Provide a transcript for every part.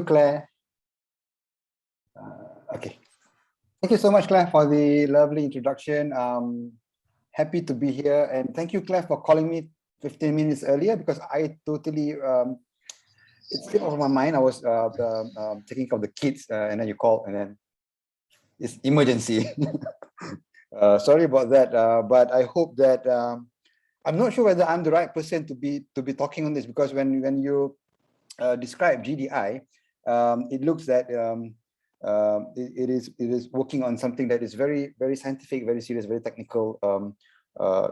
Claire. Okay. Thank you so much, Claire, for the lovely introduction. Happy to be here, and thank you, Claire, for calling me 15 minutes earlier, because I totally it slipped over my mind. I was taking care of the kids, and then you called, and then it's emergency. Sorry about that, but I hope that I'm not sure whether I'm the right person to be talking on this, because when you describe GDI, it looks that it is working on something that is very scientific, very serious, very technical,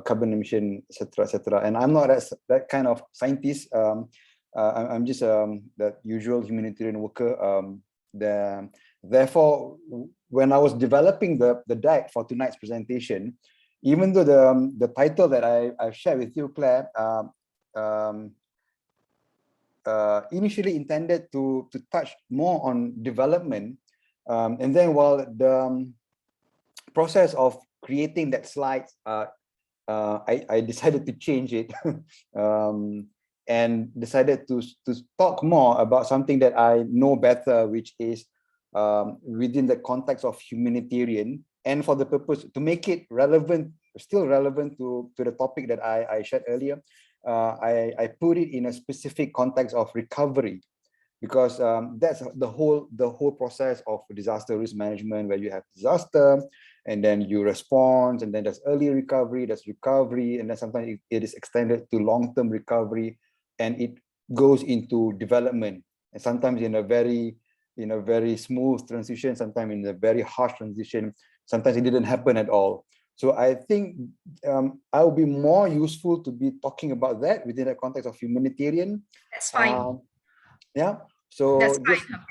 carbon emission, etc. And I'm not that kind of scientist. I'm just that usual humanitarian worker. Therefore, when I was developing the deck for tonight's presentation, even though the title that I've shared with you, Claire, initially intended to touch more on development, and then while the process of creating that slide, I decided to change it and decided to talk more about something that I know better, which is within the context of humanitarian, and for the purpose to make it relevant, still relevant to the topic that I shared earlier. I put it in a specific context of recovery, because that's the whole process of disaster risk management, where you have disaster and then you respond, and then there's early recovery, there's recovery, and then sometimes it is extended to long-term recovery, and it goes into development, and sometimes in a very smooth transition, sometimes in a very harsh transition, sometimes it didn't happen at all. So I think I will be more useful to be talking about that within the context of humanitarian. That's fine. Yeah. So that's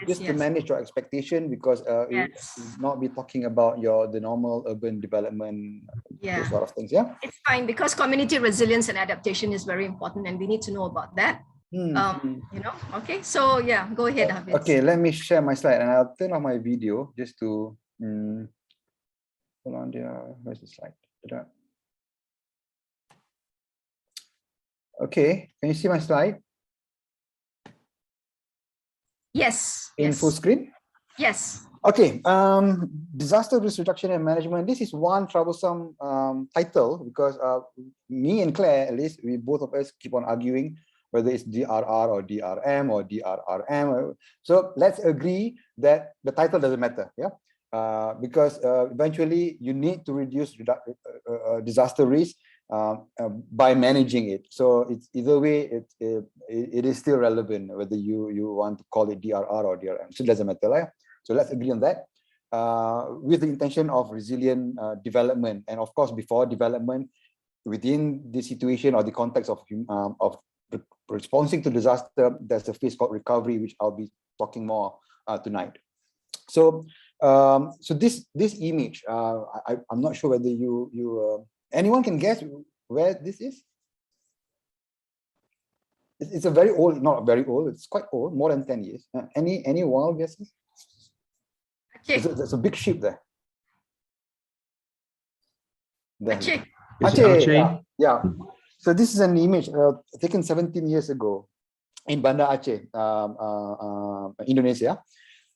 just to manage your expectation, because it will not be talking about the normal urban development, those sort of things. Yeah. It's fine, because community resilience and adaptation is very important, and we need to know about that. Okay. So yeah, go ahead, Hafiz. Okay, let me share my slide, and I'll turn on my video just to. Hold on there. Where's the slide? Okay, can you see my slide? Yes. In full screen? Yes. Okay. Disaster risk reduction and management. This is one troublesome title, because me and Claire, at least, we both of us keep on arguing whether it's DRR or DRM or DRRM. So let's agree that the title doesn't matter. Yeah. Because eventually you need to reduce disaster risk by managing it. So it's either way, it is still relevant whether you want to call it DRR or DRM. So it doesn't matter, right? So let's agree on that, with the intention of resilient development, and of course before development, within the situation or the context of responding to disaster, there's a phase called recovery, which I'll be talking more tonight. So this image, I'm not sure whether anyone can guess where this is. It's a very old, not very old, it's quite old, more than 10 years. Any wild guesses? There's a big ship there. Aceh. Yeah. So this is an image taken 17 years ago in Banda Aceh, Indonesia.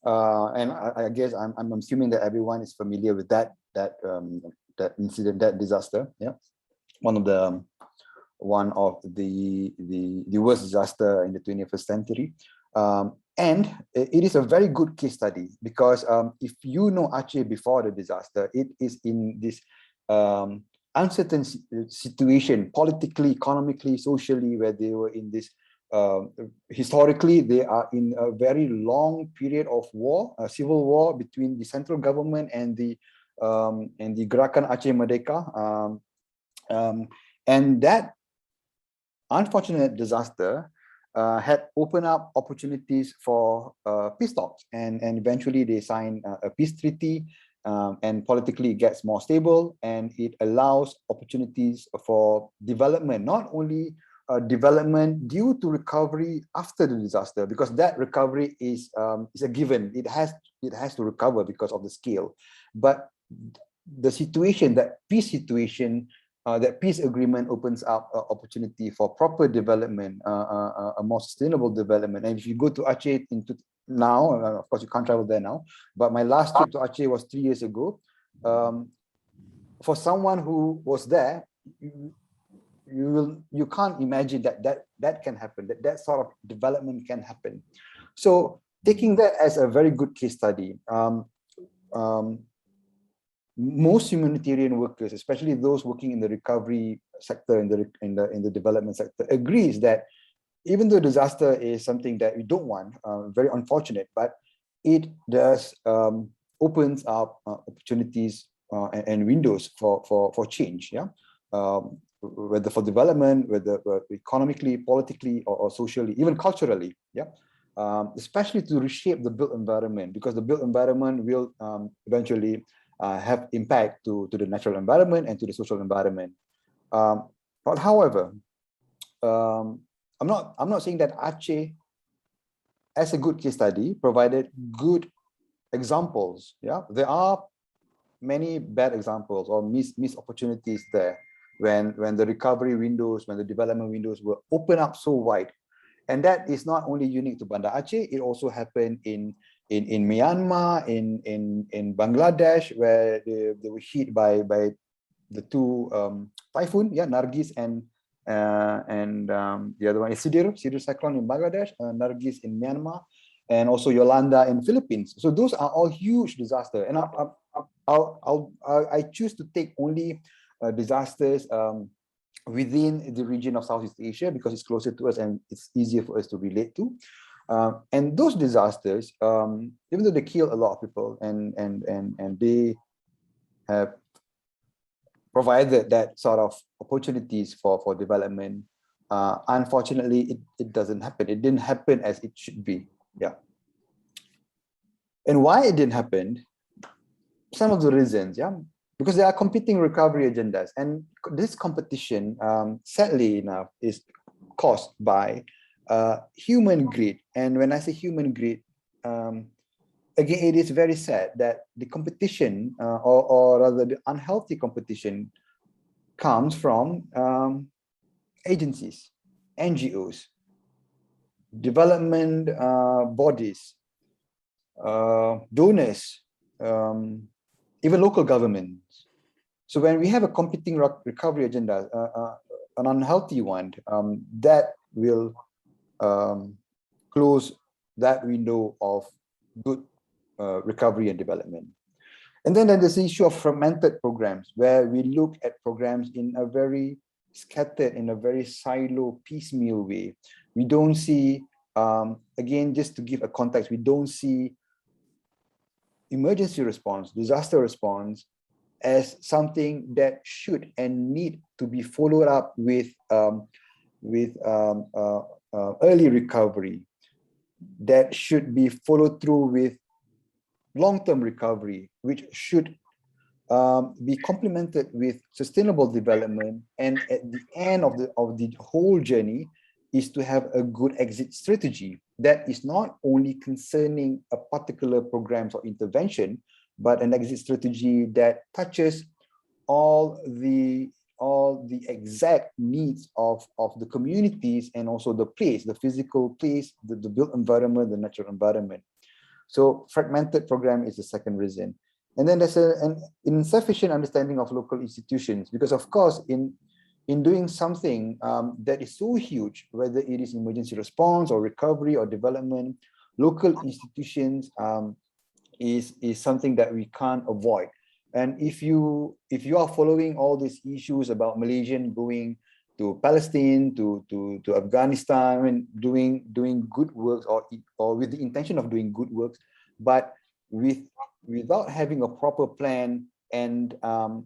And I guess I'm assuming that everyone is familiar with that incident, that disaster. Yeah, one of the worst disaster in the 21st century. And it is a very good case study, because if you know Aceh before the disaster, it is in this uncertain situation, politically, economically, socially, where they were in this. Historically, they are in a very long period of war, a civil war between the central government and the Gerakan Aceh Merdeka, and that unfortunate disaster had opened up opportunities for peace talks, and eventually they signed a peace treaty, and politically it gets more stable, and it allows opportunities for development, not only development due to recovery after the disaster, because that recovery is a given. It has to recover because of the scale, but the situation, that peace situation, that peace agreement opens up opportunity for proper development, a more sustainable development. And if you go to Aceh now. Of course, you can't travel there now. But my last trip to Aceh was 3 years ago. For someone who was there, you can't imagine that can happen. That sort of development can happen. So taking that as a very good case study, most humanitarian workers, especially those working in the recovery sector, in the development sector, agrees that even though disaster is something that we don't want, very unfortunate, but it does opens up opportunities and windows for change. Yeah, whether for development, whether economically, politically, or socially, even culturally. Yeah. Especially to reshape the built environment, because the built environment will eventually have impact to the natural environment and to the social environment. But however, I'm not saying that Aceh, as a good case study, provided good examples. Yeah, there are many bad examples or missed opportunities there when the recovery windows, when the development windows were open up so wide. And that is not only unique to Banda Aceh, it also happened in Myanmar, in Bangladesh, where they were hit by the two typhoon, yeah, Nargis and the other one is Sidir cyclone in Bangladesh, Nargis in Myanmar, and also Yolanda in Philippines. So those are all huge disasters. And I choose to take only disasters within the region of Southeast Asia because it's closer to us and it's easier for us to relate to. And those disasters, even though they kill a lot of people and they have provided that sort of opportunities for development, unfortunately, it doesn't happen. It didn't happen as it should be. Yeah. And why it didn't happen? Some of the reasons, yeah. Because there are competing recovery agendas, and this competition, sadly enough, is caused by human greed. And when I say human greed, again, it is very sad that the competition, or rather the unhealthy competition, comes from agencies, NGOs, development bodies, donors, even local governments. So when we have a competing recovery agenda, an unhealthy one, that will close that window of good recovery and development. And then there's the issue of fragmented programs, where we look at programs in a very scattered, in a very silo, piecemeal way. We don't see, again, just to give a context, we don't see emergency response, disaster response as something that should and need to be followed up with early recovery, that should be followed through with long-term recovery, which should be complemented with sustainable development. And at the end of the whole journey is to have a good exit strategy that is not only concerning a particular programs or intervention, but an exit strategy that touches all the exact needs of the communities and also the place, the physical place, the built environment, the natural environment. So fragmented program is the second reason. And then there's an insufficient understanding of local institutions, because of course in doing something that is so huge, whether it is emergency response or recovery or development, local institutions is something that we can't avoid. And if you are following all these issues about Malaysian going to Palestine, to Afghanistan, and doing good works, or with the intention of doing good works, but without having a proper plan and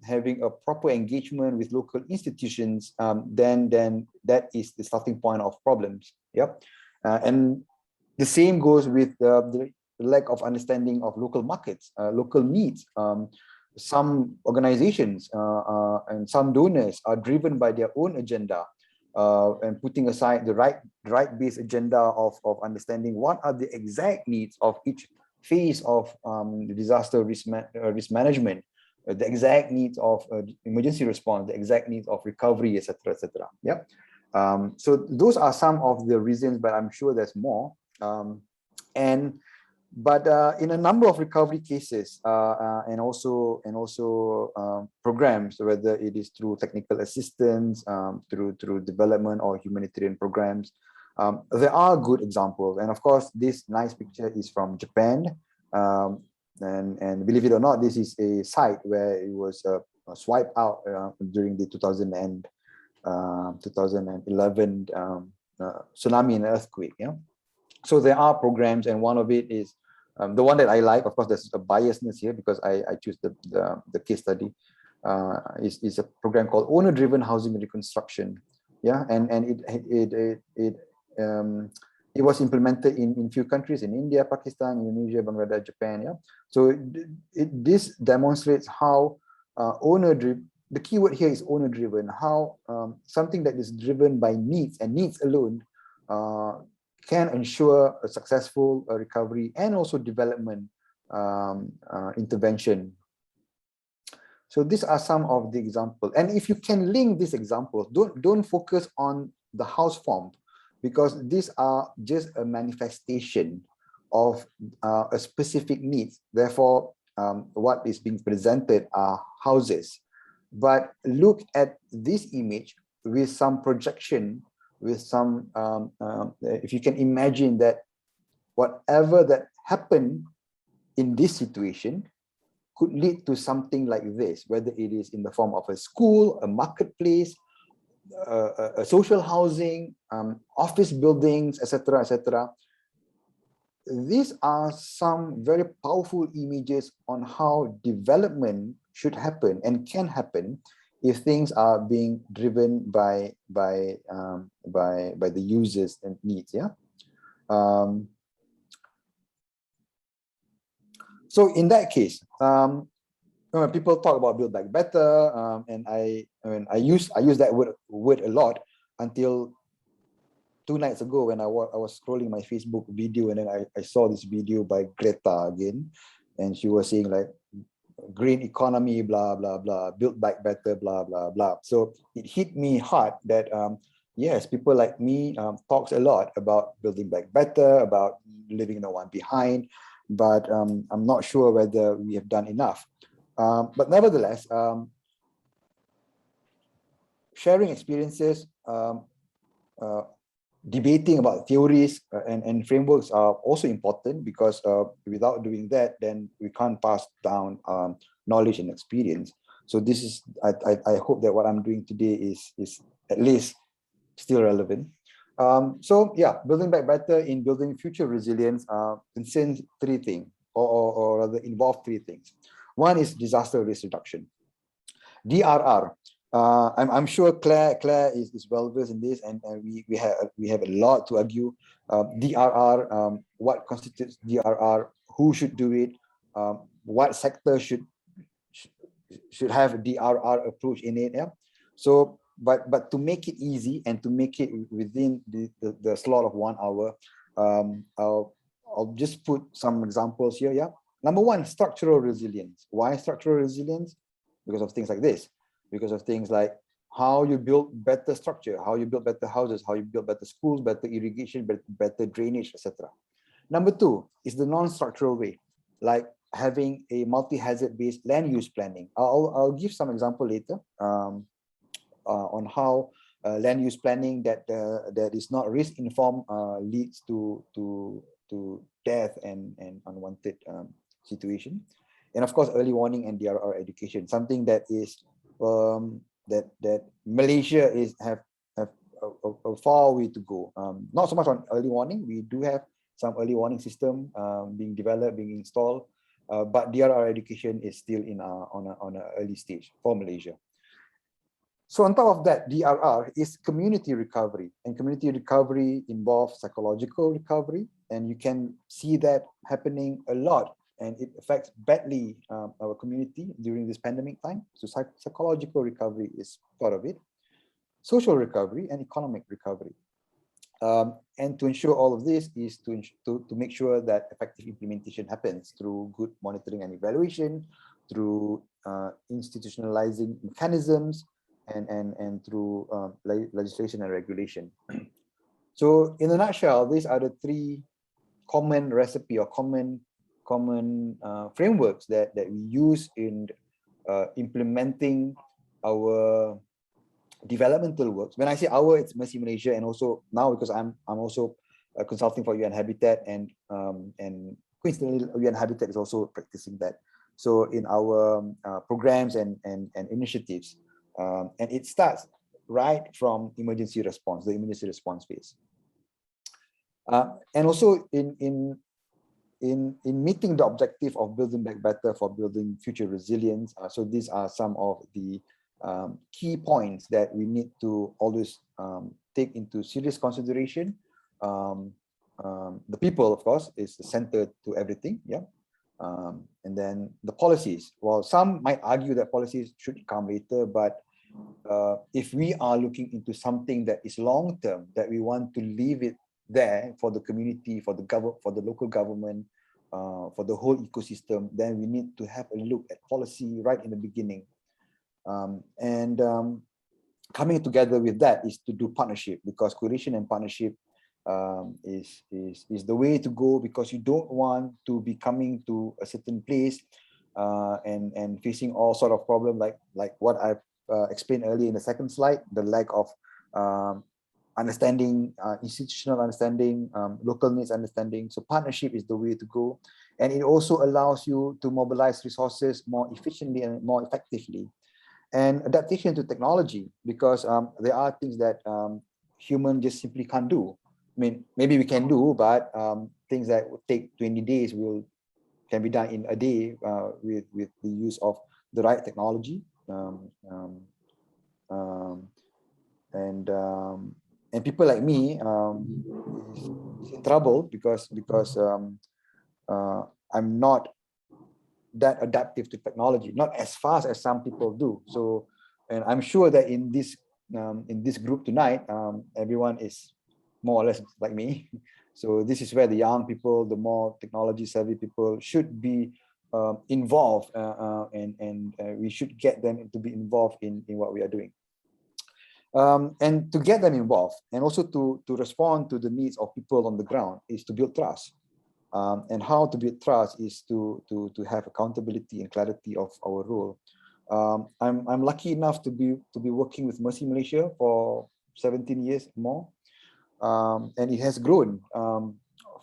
having a proper engagement with local institutions, then that is the starting point of problems. Yep. And the same goes with the lack of understanding of local markets, local needs. Some organizations and some donors are driven by their own agenda, and putting aside the right-based agenda of understanding what are the exact needs of each phase of disaster risk management, the exact needs of emergency response, the exact needs of recovery, etc., etc. Yep. So those are some of the reasons, but I'm sure there's more. And But in a number of recovery cases and also programs, whether it is through technical assistance, through development or humanitarian programs, there are good examples. And of course, this nice picture is from Japan. And believe it or not, this is a site where it was swiped out during the 2011 tsunami and earthquake. Yeah. So there are programs, and one of it is the one that I like. Of course, there's a biasness here because I choose the case study. Is a program called Owner-Driven Housing Reconstruction. Yeah, and it was implemented in few countries, in India, Pakistan, Indonesia, Bangladesh, Japan. Yeah, so this demonstrates how owner-driven. The keyword here is owner-driven. How something that is driven by needs and needs alone can ensure a successful recovery and also development intervention. So these are some of the examples. And if you can link these examples, don't focus on the house form, because these are just a manifestation of a specific needs. Therefore, what is being presented are houses. But look at this image with some projection, with some, if you can imagine that whatever that happened in this situation could lead to something like this, whether it is in the form of a school, a marketplace, a social housing, office buildings, etc., etc. These are some very powerful images on how development should happen and can happen if things are being driven by the users and needs. Yeah. So in that case, people talk about build back better, and I use that word a lot until 2 nights ago when I was scrolling my Facebook video, and then I saw this video by Greta again, and she was saying like green economy, blah blah blah, build back better, blah blah blah. So it hit me hard that yes, people like me talks a lot about building back better, about leaving no one behind, but I'm not sure whether we have done enough. But nevertheless, sharing experiences, debating about theories and frameworks are also important, because without doing that, then we can't pass down knowledge and experience. So this is, I hope that what I'm doing today is at least still relevant. So yeah, building back better in building future resilience concerns 3 things, or rather involve 3 things. One is disaster risk reduction. DRR. I'm sure Claire is well versed in this, and we have a lot to argue. DRR, what constitutes DRR? Who should do it? What sector should have a DRR approach in it? Yeah. So, but to make it easy and to make it within the slot of 1 hour, I'll just put some examples here. Yeah. Number 1, structural resilience. Why structural resilience? Because of things like this. Because of things like how you build better structure, how you build better houses, how you build better schools, better irrigation, better drainage, etc. Number 2 is the non-structural way, like having a multi-hazard based land use planning. I'll give some example later on how land use planning that is not risk informed leads to death and unwanted situation. And of course, early warning and DRR education, something that is that Malaysia have a far way to go. Not so much on early warning. We do have some early warning system being developed, being installed, but DRR education is still on an early stage for Malaysia. So on top of that, DRR is community recovery, and community recovery involves psychological recovery, and you can see that happening a lot. And it affects badly our community during this pandemic time. So psychological recovery is part of it. Social recovery and economic recovery. And to ensure all of this is to make sure that effective implementation happens through good monitoring and evaluation, through institutionalizing mechanisms, and through legislation and regulation. So in a nutshell, these are the 3 common recipe or common frameworks that we use in implementing our developmental works. When I say our, it's Mercy Malaysia, and also now because I'm also consulting for UN-Habitat, and coincidentally UN-Habitat is also practicing that. So in our programs and initiatives, and it starts right from emergency response, the emergency response phase, and also in meeting the objective of building back better for building future resilience. So these are some of the key points that we need to always take into serious consideration. The people, of course, is the center to everything. Yeah. And then the policies. Well, some might argue that policies should come later, but if we are looking into something that is long term, that we want to leave it there for the community, for the local government, for the whole ecosystem, then we need to have a look at policy right in the beginning. Coming together with that is to do partnership, because coalition and partnership is the way to go, because you don't want to be coming to a certain place and facing all sort of problem like what I've explained earlier in the second slide, the lack of understanding, institutional understanding, local needs understanding. So partnership is the way to go, and it also allows you to mobilize resources more efficiently and more effectively. And adaptation to technology, because there are things that human just simply can't do. I mean, maybe we can do, but things that would take 20 days can be done in a day with the use of the right technology. And people like me is in trouble because I'm not that adaptive to technology, not as fast as some people do. So, and I'm sure that in this group tonight, everyone is more or less like me. So this is where the young people, the more technology savvy people should be involved, and we should get them to be involved in what we are doing. And to get them involved, and also to respond to the needs of people on the ground, is to build trust. And how to build trust is to have accountability and clarity of our role. I'm lucky enough to be working with Mercy Malaysia for 17 years more, and it has grown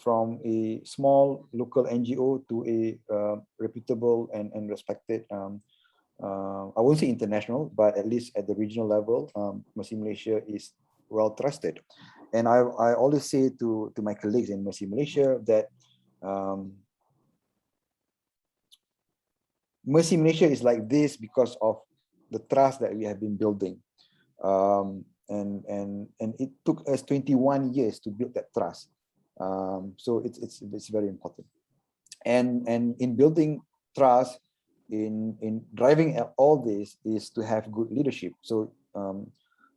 from a small local NGO to a reputable and respected. I won't say international, but at least at the regional level, Mercy Malaysia is well trusted. And I always say to my colleagues in Mercy Malaysia that Mercy Malaysia is like this because of the trust that we have been building, and it took us 21 years to build that trust. So it's very important, and in building trust, in driving all this, is to have good leadership. So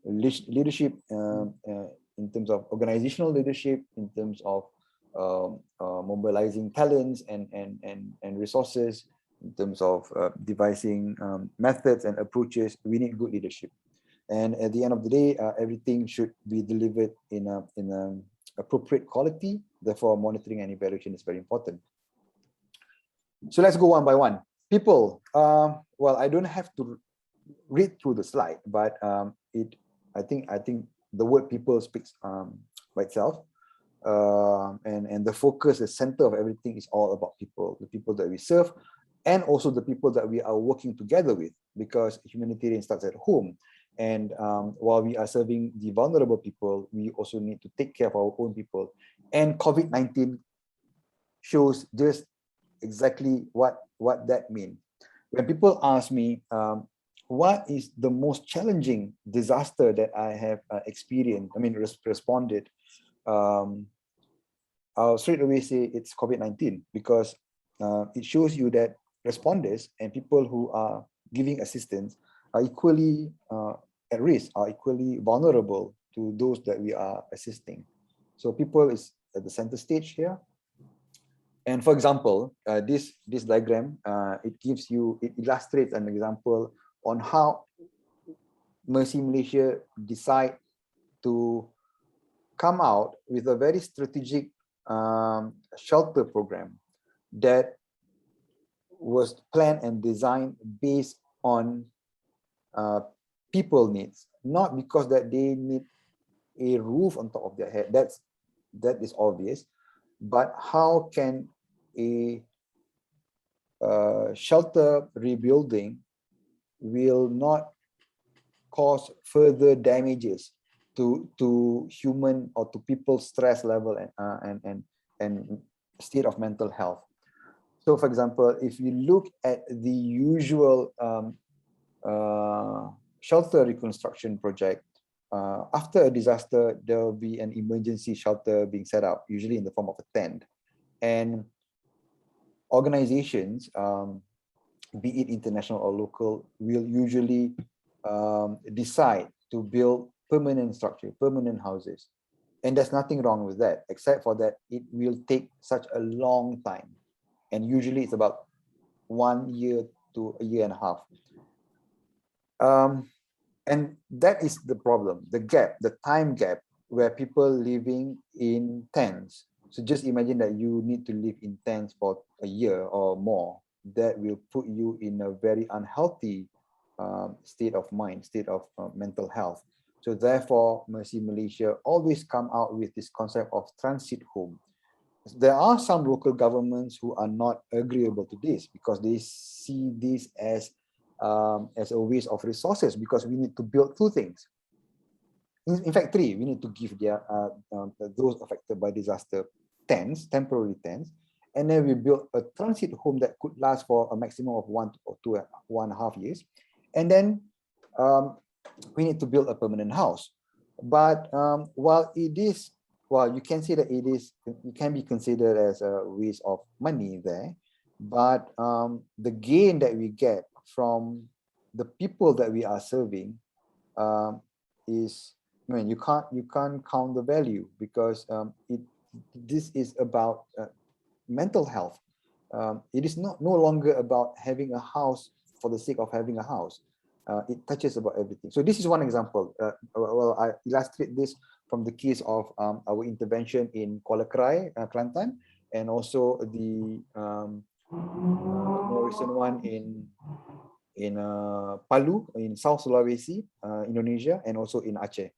leadership in terms of organizational leadership, in terms of mobilizing talents and resources, in terms of devising methods and approaches. We need good leadership, and at the end of the day, everything should be delivered in an appropriate quality. Therefore, monitoring and evaluation is very important. So let's go one by one. People. Well, I don't have to read through the slide, but I think the word people speaks by itself. And the focus, the center of everything is all about people, the people that we serve, and also the people that we are working together with, because humanitarian starts at home. And while we are serving the vulnerable people, we also need to take care of our own people. And COVID-19 shows just exactly what that means. When people ask me, what is the most challenging disaster that I have experienced, responded, I'll straight away say it's COVID-19, because it shows you that responders and people who are giving assistance are equally at risk, are equally vulnerable to those that we are assisting. So people is at the center stage here. And for example, this diagram, it illustrates an example on how Mercy Malaysia decide to come out with a very strategic shelter program that was planned and designed based on people needs, not because that they need a roof on top of their head. That is obvious, but how can a shelter rebuilding will not cause further damages to human or to people's stress level and state of mental health. So, for example, if you look at the usual shelter reconstruction project, after a disaster, there will be an emergency shelter being set up, usually in the form of a tent. And organizations, be it international or local, will usually decide to build permanent structure, permanent houses. And there's nothing wrong with that, except for that it will take such a long time. And usually it's about 1 year to a year and a half. And that is the problem, the gap, the time gap, where people living in tents. So just imagine that you need to live in tents for a year or more. That will put you in a very unhealthy state of mind, state of mental health. So therefore, Mercy Malaysia always come out with this concept of transit home. There are some local governments who are not agreeable to this because they see this as a waste of resources, because we need to build two things. In fact, three. We need to give those affected by disaster tents, temporary tents, and then we build a transit home that could last for a maximum of 1 or 1.5 years, and then we need to build a permanent house. But while you can say that it can be considered as a waste of money there, but the gain that we get from the people that we are serving is, I mean, you can't count the value, because this is about mental health. It is no longer about having a house for the sake of having a house. It touches about everything. So this is one example. Well, I illustrate this from the case of our intervention in Kuala Krai, Kelantan, and also the more recent one in Palu in South Sulawesi, Indonesia, and also in Aceh.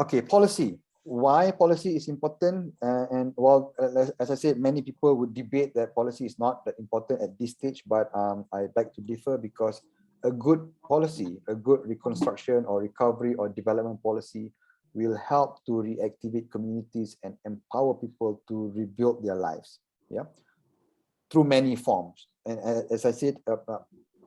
Okay, policy. Why policy is important? And well, as I said, many people would debate that policy is not that important at this stage, but I beg to differ, because a good policy, a good reconstruction or recovery or development policy will help to reactivate communities and empower people to rebuild their lives, yeah, through many forms. And as I said,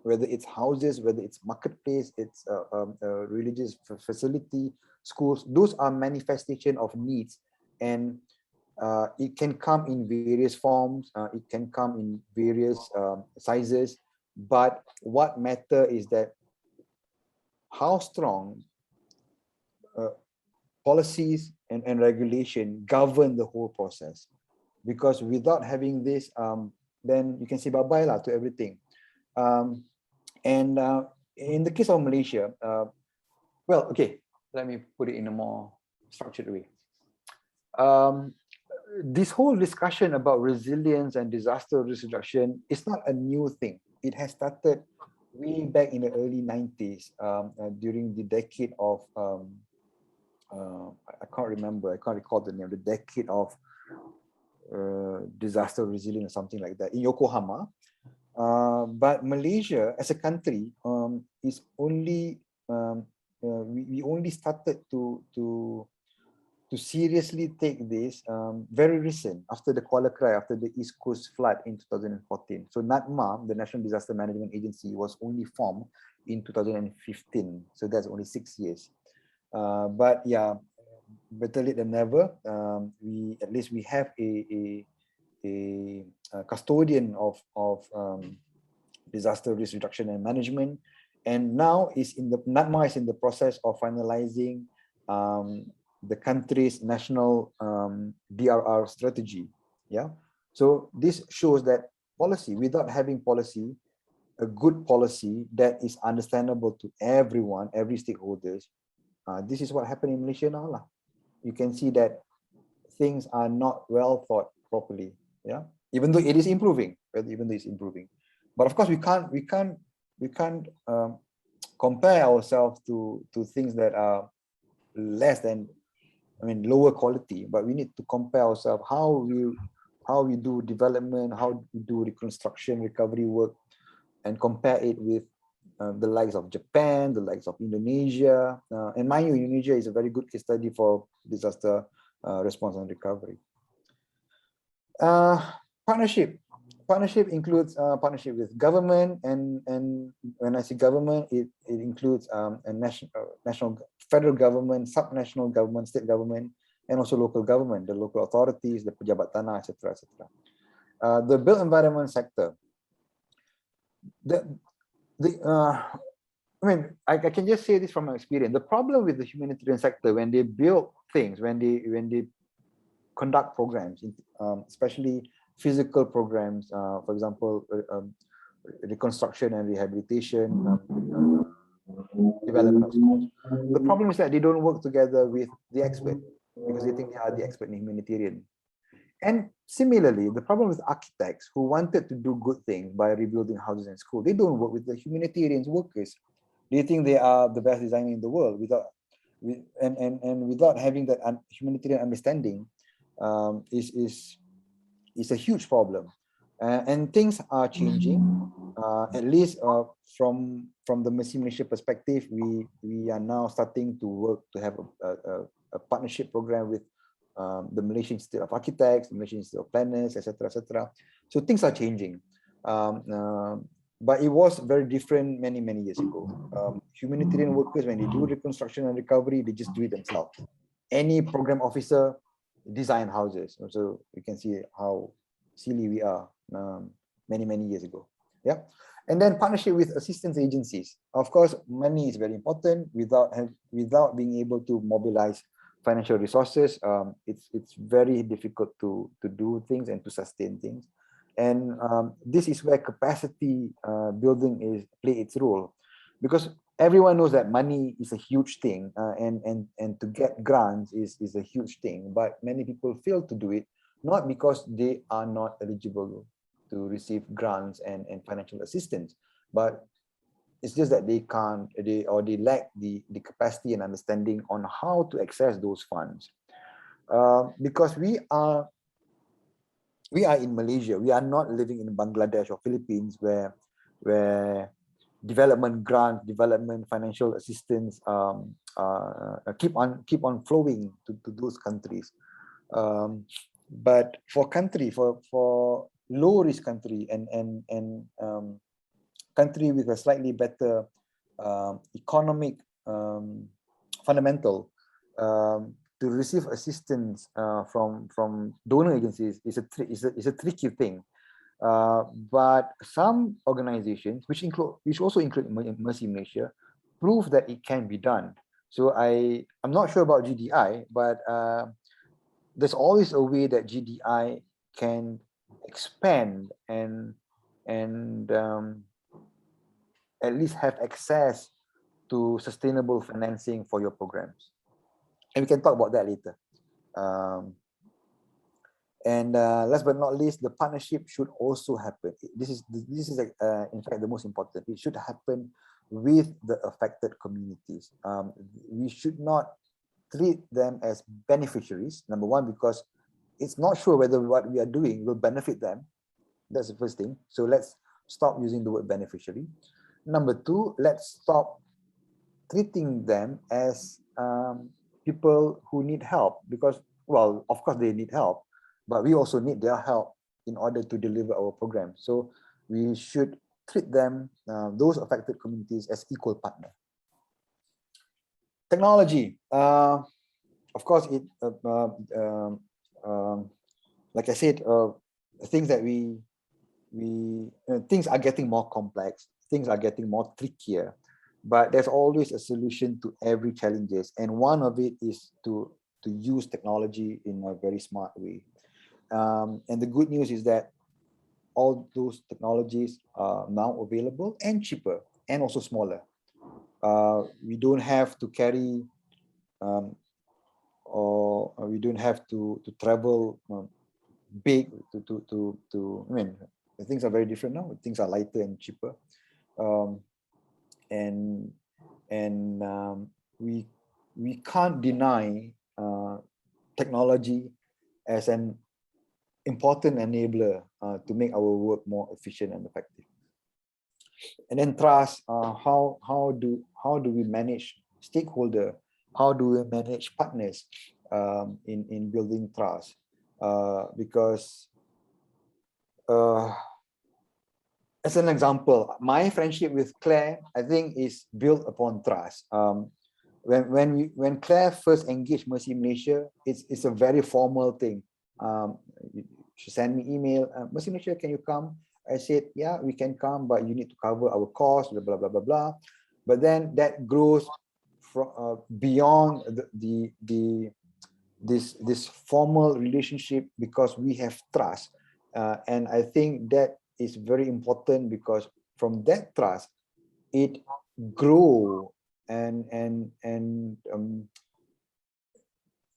whether it's houses, whether it's marketplace, it's a religious facility, schools, those are manifestation of needs, and it can come in various forms, it can come in various sizes, but what matter is that how strong policies and regulation govern the whole process. Because without having this, then you can say bye-bye to everything. And in the case of Malaysia, well, okay, let me put it in a more structured way. This whole discussion about resilience and disaster risk reduction is not a new thing. It has started way back in the early 90s, during the decade of, I can't recall the name, the decade of disaster resilience or something like that in Yokohama. But Malaysia as a country is only, we only started to seriously take this very recent, after the Kuala Krai, after the East Coast flood in 2014. So NADMA, the National Disaster Management Agency, was only formed in 2015. So that's only 6 years. But yeah, better late than never. At least we have a custodian of disaster risk reduction and management, and now NADMA is in the process of finalizing the country's national DRR strategy. Yeah, so this shows that policy, without having policy, a good policy that is understandable to everyone, every stakeholders, this is what happened in Malaysia now. You can see that things are not well thought properly. Yeah, even though it is improving, but of course we can't compare ourselves to things that are less than, lower quality, but we need to compare ourselves how we do development, how we do reconstruction, recovery work, and compare it with the likes of Japan, the likes of Indonesia. And mind you, Indonesia is a very good case study for disaster response and recovery. Partnership includes partnership with government, and when I say government, it includes a national federal government, subnational government, state government, and also local government, the local authorities, the pejabat tanah, etc., etc. The built environment sector. I can just say this from my experience. The problem with the humanitarian sector, when they build things, when they conduct programs, especially physical programs, for example, reconstruction and rehabilitation, development of schools. The problem is that they don't work together with the expert because they think they are the expert in humanitarian. And similarly, the problem with architects who wanted to do good things by rebuilding houses and schools, they don't work with the humanitarian workers. They think they are the best designer in the world without having that humanitarian understanding. Is a huge problem, and things are changing. At least from the Mercy Malaysia perspective, we are now starting to work to have a partnership program with the Malaysian Institute of Architects, the Malaysian Institute of Planners, etc., etc. So things are changing, but it was very different many years ago. Humanitarian workers, when they do reconstruction and recovery, they just do it themselves. Any program officer design houses. So you can see how silly we are many years ago. Yeah, and then partnership with assistance agencies. Of course, money is very important. Without being able to mobilize financial resources, it's very difficult to do things and to sustain things. And this is where capacity building play its role, because everyone knows that money is a huge thing, and to get grants is a huge thing, but many people fail to do it, not because they are not eligible to receive grants and financial assistance, but it's just that they can't, they lack the capacity and understanding on how to access those funds. Because we are in Malaysia, we are not living in Bangladesh or Philippines where development grant, development financial assistance keep on flowing to those countries. But for low risk country and country with a slightly better economic fundamental, to receive assistance from donor agencies is a tricky thing. But some organizations, which also include Mercy Malaysia, prove that it can be done. So I'm not sure about GDI, but there's always a way that GDI can expand and at least have access to sustainable financing for your programs. And we can talk about that later. And last but not least, the partnership should also happen. This is in fact the most important. It should happen with the affected communities. We should not treat them as beneficiaries. Number one, because it's not sure whether what we are doing will benefit them. That's the first thing. So let's stop using the word beneficiary. Number two, let's stop treating them as people who need help, because, well, of course they need help, but we also need their help in order to deliver our program. So we should treat them, those affected communities, as equal partner. Technology, of course, like I said, things that things are getting more complex, things are getting more trickier, but there's always a solution to every challenges, and one of it is to use technology in a very smart way. And the good news is that all those technologies are now available and cheaper and also smaller. We don't have to carry or we don't have to travel big to. I mean, things are very different now. Things are lighter and cheaper, and we can't deny technology as an important enabler to make our work more efficient and effective. And then trust. How do we manage stakeholder? How do we manage partners in building trust? Because as an example, my friendship with Claire, I think, is built upon trust. When Claire first engaged Mercy Malaysia, it's a very formal thing. She sent me email, Mercy Malaysia, can you come? I said, yeah, we can come, but you need to cover our costs, blah, blah, blah, blah, blah. But then that grows from beyond this formal relationship, because we have trust. And I think that is very important, because from that trust, it grow and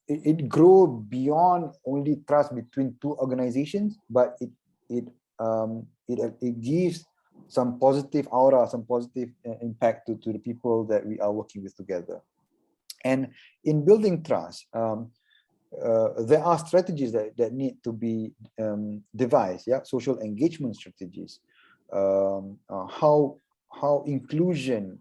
it grow beyond only trust between two organizations, but it gives some positive aura, some positive impact to the people that we are working with together. And in building trust, there are strategies that need to be devised. Yeah, social engagement strategies, how inclusion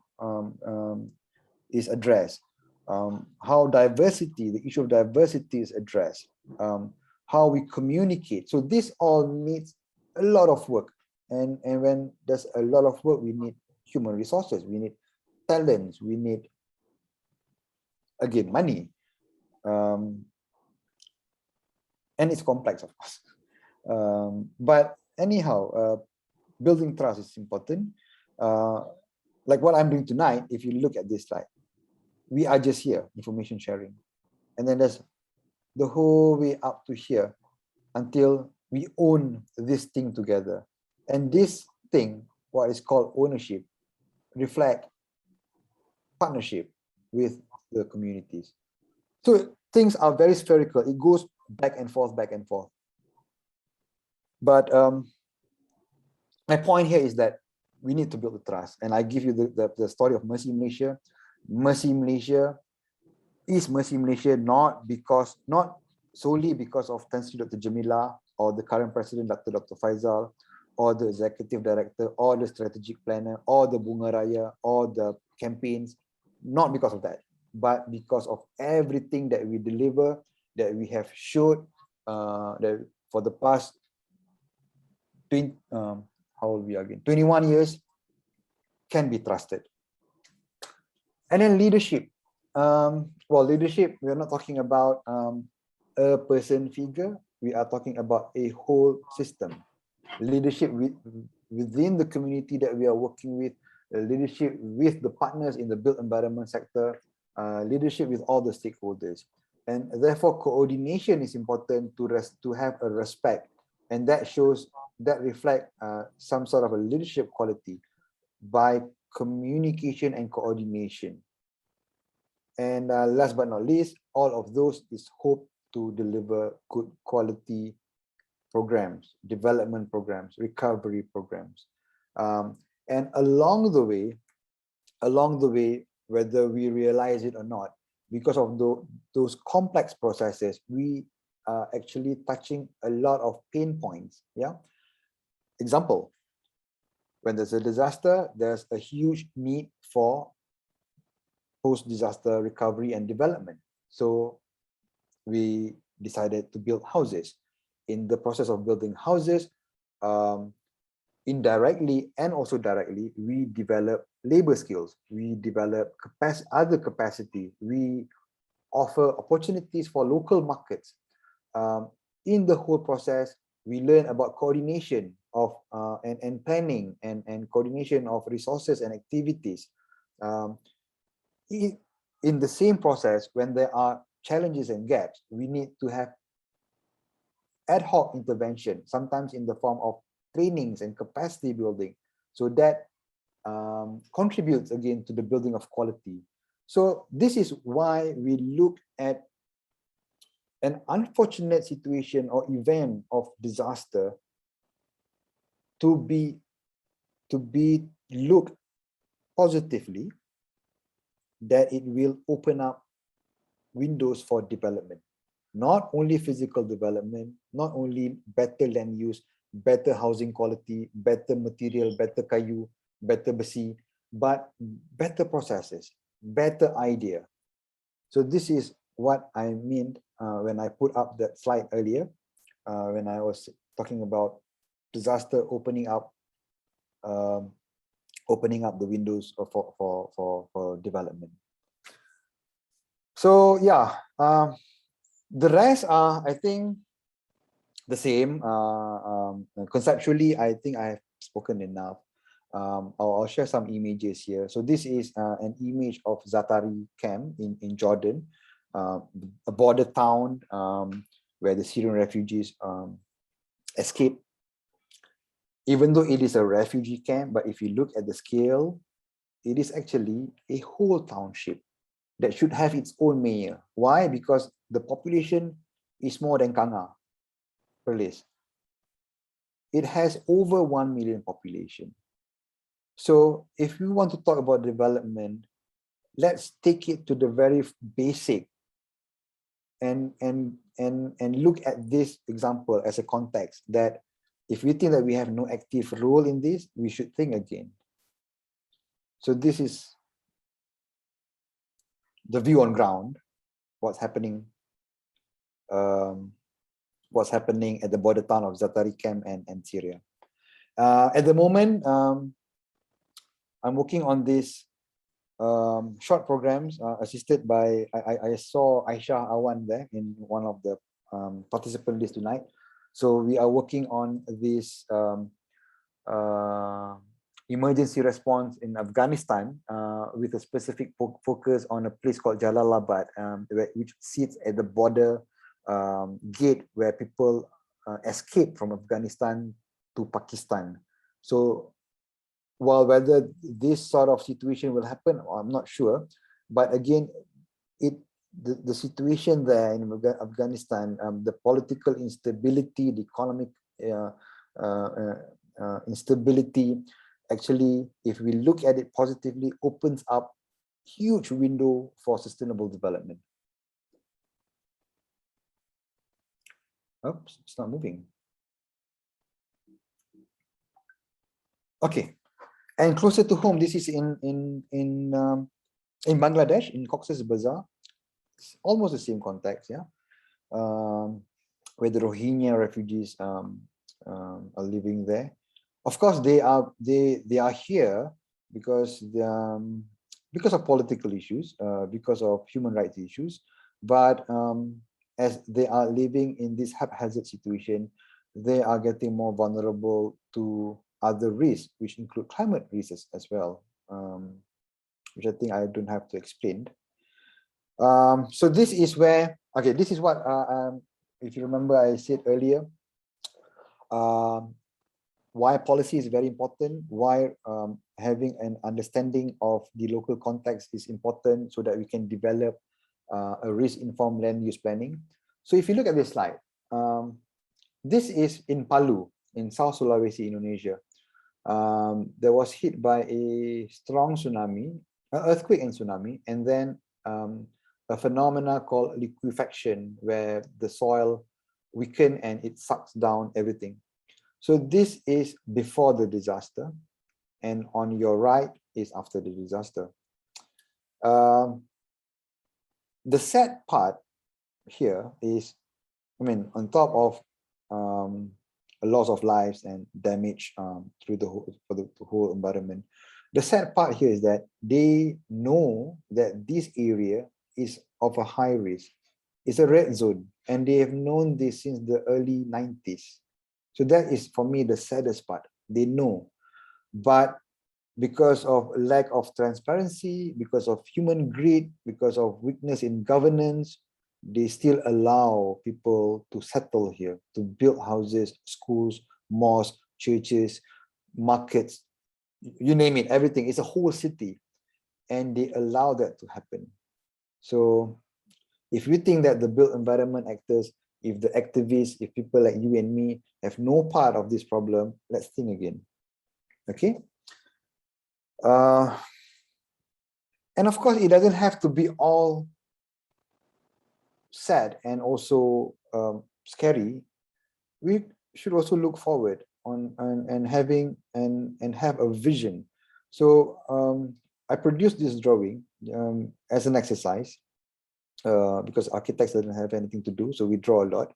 is addressed, how diversity, the issue of diversity is addressed, how we communicate. So this all needs a lot of work, and when there's a lot of work, we need human resources, we need talents, we need, again, money, and it's complex, of course. But anyhow, building trust is important. Like what I'm doing tonight, if you look at this slide, we are just here, information sharing. And then there's the whole way up to here until we own this thing together. And this thing, what is called ownership, reflect partnership with the communities. So things are very spherical. It goes back and forth, back and forth. But my point here is that we need to build the trust. And I give you the story of Mercy Malaysia. Mercy Malaysia is Mercy Malaysia not solely because of Tan Sri Dr. Jamila or the current president, Dr. Faisal, or the executive director, or the strategic planner, or the Bunga Raya, or the campaigns. Not because of that, but because of everything that we deliver, that we have showed that for the past 21 years can be trusted. And then leadership. Well, leadership, we are not talking about a person figure. We are talking about a whole system. Leadership within the community that we are working with, leadership with the partners in the built environment sector, leadership with all the stakeholders. And therefore, coordination is important to have a respect. And that reflects some sort of a leadership quality by communication and coordination. And last but not least, all of those is hoped to deliver good quality programs, development programs, recovery programs. And along the way, whether we realize it or not, because of those complex processes, we are actually touching a lot of pain points. Yeah. Example, when there's a disaster, there's a huge need for post-disaster recovery and development. So we decided to build houses. In the process of building houses, indirectly and also directly, we develop labor skills, we develop other capacity, we offer opportunities for local markets. In the whole process, we learn about coordination of and planning and coordination of resources and activities. In the same process, when there are challenges and gaps, we need to have ad hoc intervention, sometimes in the form of trainings and capacity building. So that contributes again to the building of quality. So this is why we look at an unfortunate situation or event of disaster to be looked positively, that it will open up windows for development, not only physical development, not only better land use, better housing quality, better material, better kayu, better besi, but better processes, better idea. So this is what I mean when I put up that slide earlier, when I was talking about disaster opening up the windows for development. So yeah, the rest are, I think, the same. Conceptually, I think I have spoken enough. I'll share some images here. So this is an image of Zatari camp in Jordan, a border town where the Syrian refugees escaped. Even though it is a refugee camp, but if you look at the scale, it is actually a whole township that should have its own mayor. Why? Because the population is more than Kanga, Perlis. It has over 1 million population. So if we want to talk about development, let's take it to the very basic and look at this example as a context, that if we think that we have no active role in this, we should think again. So this is the view on ground, what's happening at the border town of Zatari camp and Syria. At the moment, I'm working on this short programs assisted by, I saw Aisha Awan there in one of the participant list tonight. So we are working on this emergency response in Afghanistan with a specific focus on a place called Jalalabad, which sits at the border gate where people escape from Afghanistan to Pakistan. So while whether this sort of situation will happen, I'm not sure, but again, the situation there in Afghanistan, the political instability, the economic instability, actually, if we look at it positively, opens up huge window for sustainable development. Oops, it's not moving. Okay, and closer to home, this is in Bangladesh, in Cox's Bazar. It's almost the same context, yeah, where the Rohingya refugees are living there. Of course, they are here because of political issues, because of human rights issues, but as they are living in this haphazard situation, they are getting more vulnerable to other risks, which include climate risks as well, which I think I don't have to explain. So this is where, okay, this is what, if you remember, I said earlier, why policy is very important, why having an understanding of the local context is important, so that we can develop a risk-informed land use planning. So if you look at this slide, this is in Palu, in South Sulawesi, Indonesia. There was hit by a strong tsunami, earthquake and tsunami, and then a phenomena called liquefaction, where the soil weakens and it sucks down everything. So this is before the disaster, and on your right is after the disaster. The sad part here is, I mean, on top of a loss of lives and damage through the whole environment, the sad part here is that they know that this area is of a high risk. It's a red zone, and they have known this since the early 90s. So that is, for me, the saddest part. They know, but because of lack of transparency, because of human greed, because of weakness in governance, they still allow people to settle here, to build houses, schools, mosques, churches, markets, you name it, everything. It's a whole city, and they allow that to happen. So If we think that the built environment actors, if the activists, if people like you and me have no part of this problem, let's think again. Okay. And of course, it doesn't have to be all sad and also scary. We should also look forward on and have a vision. So I produced this drawing as an exercise because architects don't have anything to do, so we draw a lot.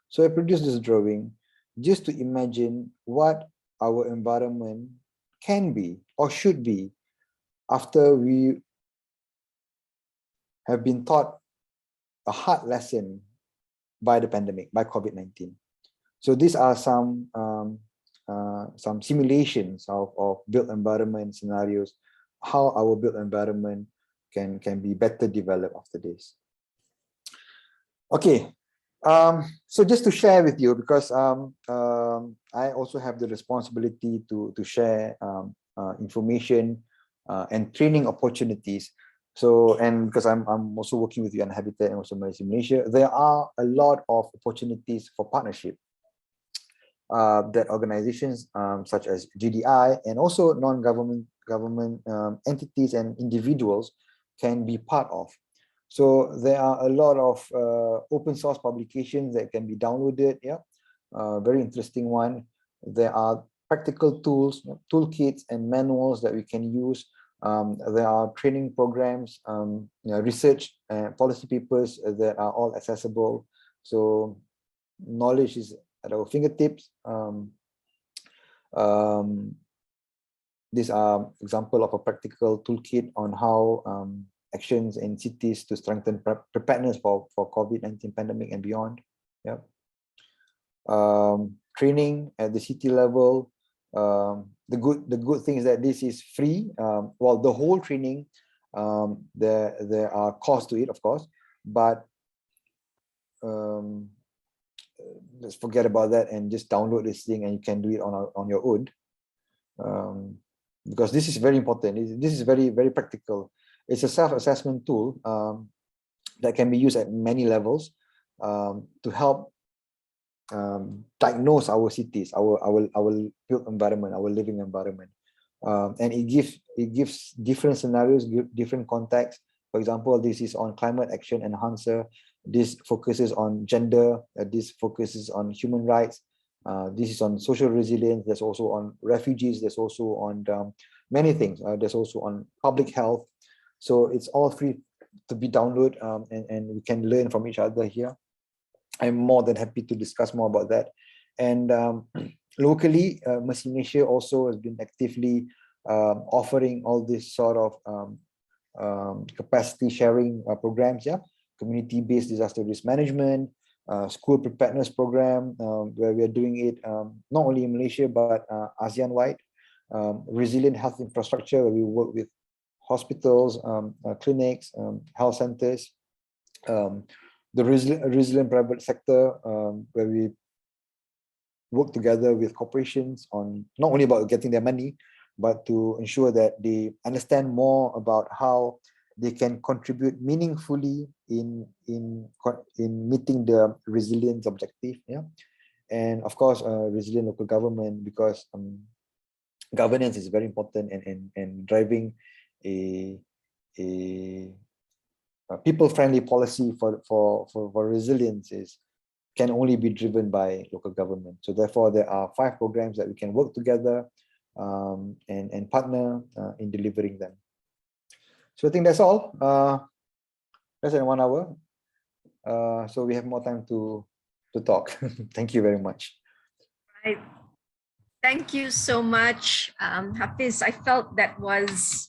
So I produced this drawing just to imagine what our environment can be or should be after we have been taught a hard lesson by the pandemic, by COVID-19. So these are some simulations of built environment scenarios, how our built environment can be better developed after this. Okay, so just to share with you, because I also have the responsibility to share information and training opportunities. So, and because I'm also working with UN-Habitat and also Mercy Malaysia, there are a lot of opportunities for partnership that organizations such as GDI and also non-government entities and individuals can be part of. So there are a lot of open source publications that can be downloaded. Yeah, very interesting one. There are practical tools, toolkits, and manuals that we can use. There are training programs, research, policy papers that are all accessible. So knowledge is at our fingertips. These are example of a practical toolkit on how actions in cities to strengthen preparedness for COVID-19 pandemic and beyond. Yeah. Training at the city level. The good thing is that this is free. Well, the whole training, there are costs to it, of course, but let's forget about that and just download this thing, and you can do it on your own. Because this is very important. This is very, very practical. It's a self-assessment tool that can be used at many levels to help diagnose our cities, our built environment, our living environment, and it gives different scenarios, different contexts. For example, this is on climate action enhancer. This focuses on gender. This focuses on human rights. This is on social resilience. There's also on refugees. There's also on many things. There's also on public health. So it's all free to be downloaded, and we can learn from each other here. I'm more than happy to discuss more about that. And locally, Mercy Malaysia also has been actively offering all this sort of capacity sharing programs, yeah, community-based disaster risk management, school preparedness program, where we are doing it not only in Malaysia, but ASEAN-wide, resilient health infrastructure, where we work with hospitals, clinics, health centers, the resilient private sector, where we work together with corporations on not only about getting their money, but to ensure that they understand more about how they can contribute meaningfully in meeting the resilience objective. Yeah, and of course, resilient local government, because governance is very important, and driving a people-friendly policy for resilience can only be driven by local government. So therefore, there are 5 programs that we can work together and partner in delivering them. So I think that's all. Less than 1 hour. So we have more time to talk. Thank you very much. Right. Thank you so much, Hafiz. I felt that was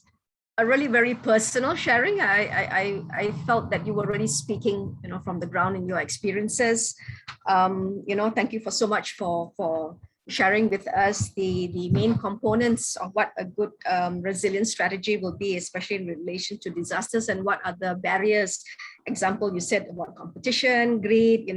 a really very personal sharing. I felt that you were really speaking, from the ground in your experiences. Thank you for so much for sharing with us the main components of what a good resilience strategy will be, especially in relation to disasters, and what are the barriers. Example, you said about competition, greed,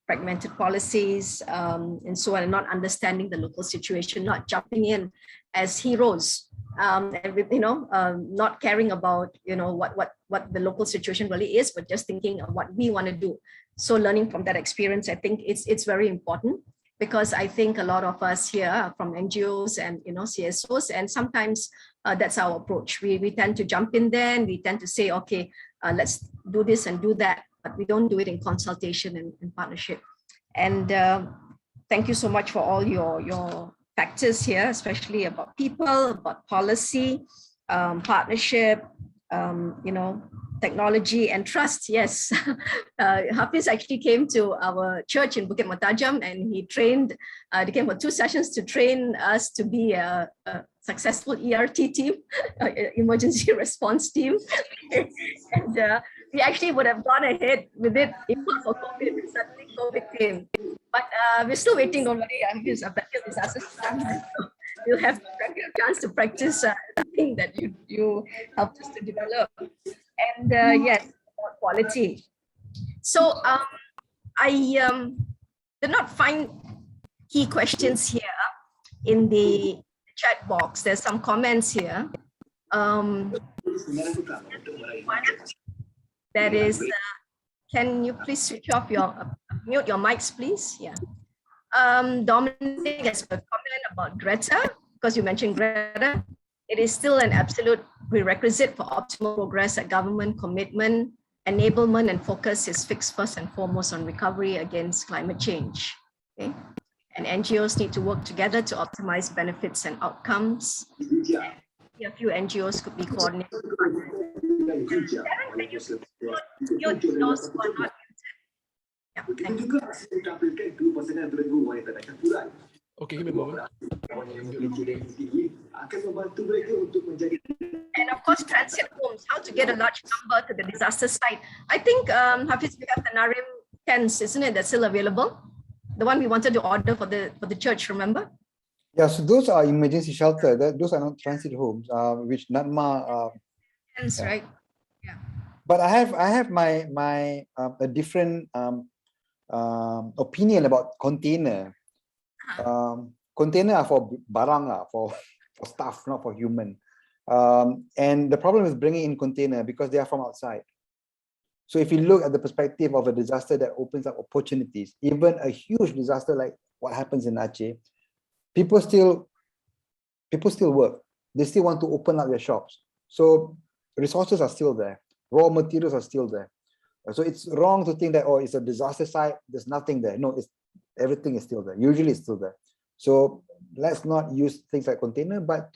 fragmented policies, and so on, and not understanding the local situation, not jumping in as heroes and with, not caring about, what the local situation really is, but just thinking of what we want to do. So learning from that experience, I think it's very important, because I think a lot of us here are from NGOs and CSOs, and sometimes that's our approach. We tend to jump in there and we tend to say, okay, let's do this and do that, but we don't do it in consultation and in partnership. And thank you so much for all your factors here, especially about people, about policy, partnership, technology and trust. Yes, Hafiz actually came to our church in Bukit Matajam, and he came for 2 sessions to train us to be a successful ERT team, emergency response team. And we actually would have gone ahead with it if not for COVID, but suddenly COVID came. But we're still waiting, don't worry, Hafiz, disaster. You'll have a chance to practice everything that you helped us to develop. And yes, about quality. So I did not find key questions here in the chat box. There's some comments here. That is, can you please switch off mute your mics, please? Yeah. Dominic has a comment about Greta, because you mentioned Greta. It is still an absolute prerequisite for optimal progress at government commitment, enablement, and focus is fixed first and foremost on recovery against climate change. Okay? And NGOs need to work together to optimize benefits and outcomes. A few NGOs could be coordinated. Darren, can you mute those who are not muted? Yeah, thank you. Okay, give me a moment. And of course, transit homes, how to get a large number to the disaster site. I think, Hafiz, we have the NARIM tents, isn't it, that's still available? The one we wanted to order for the church, remember? Yeah, so those are emergency shelter. Those are not transit homes, which NADMA. Tents, right? Yeah. But I have my a different opinion about container. Container are for barang, for stuff, not for human. And the problem is bringing in container because they are from outside. So if you look at the perspective of a disaster that opens up opportunities, even a huge disaster like what happens in Aceh, people still work. They still want to open up their shops. So resources are still there. Raw materials are still there. So it's wrong to think that, oh, it's a disaster site, there's nothing there. No, everything is still there. Usually it's still there. So let's not use things like container, but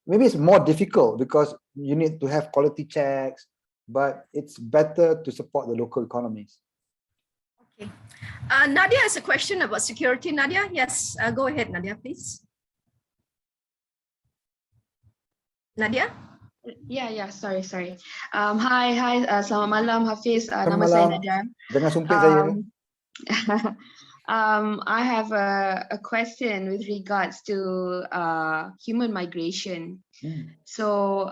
maybe it's more difficult because you need to have quality checks, but it's better to support the local economies. Okay. Nadia has a question about security. Nadia, yes, go ahead, Nadia, please. Nadia? Yeah, sorry. Hi, selamat malam, Hafiz. Nama saya Nadia. Jangan sumpit saya. I have a question with regards to human migration. So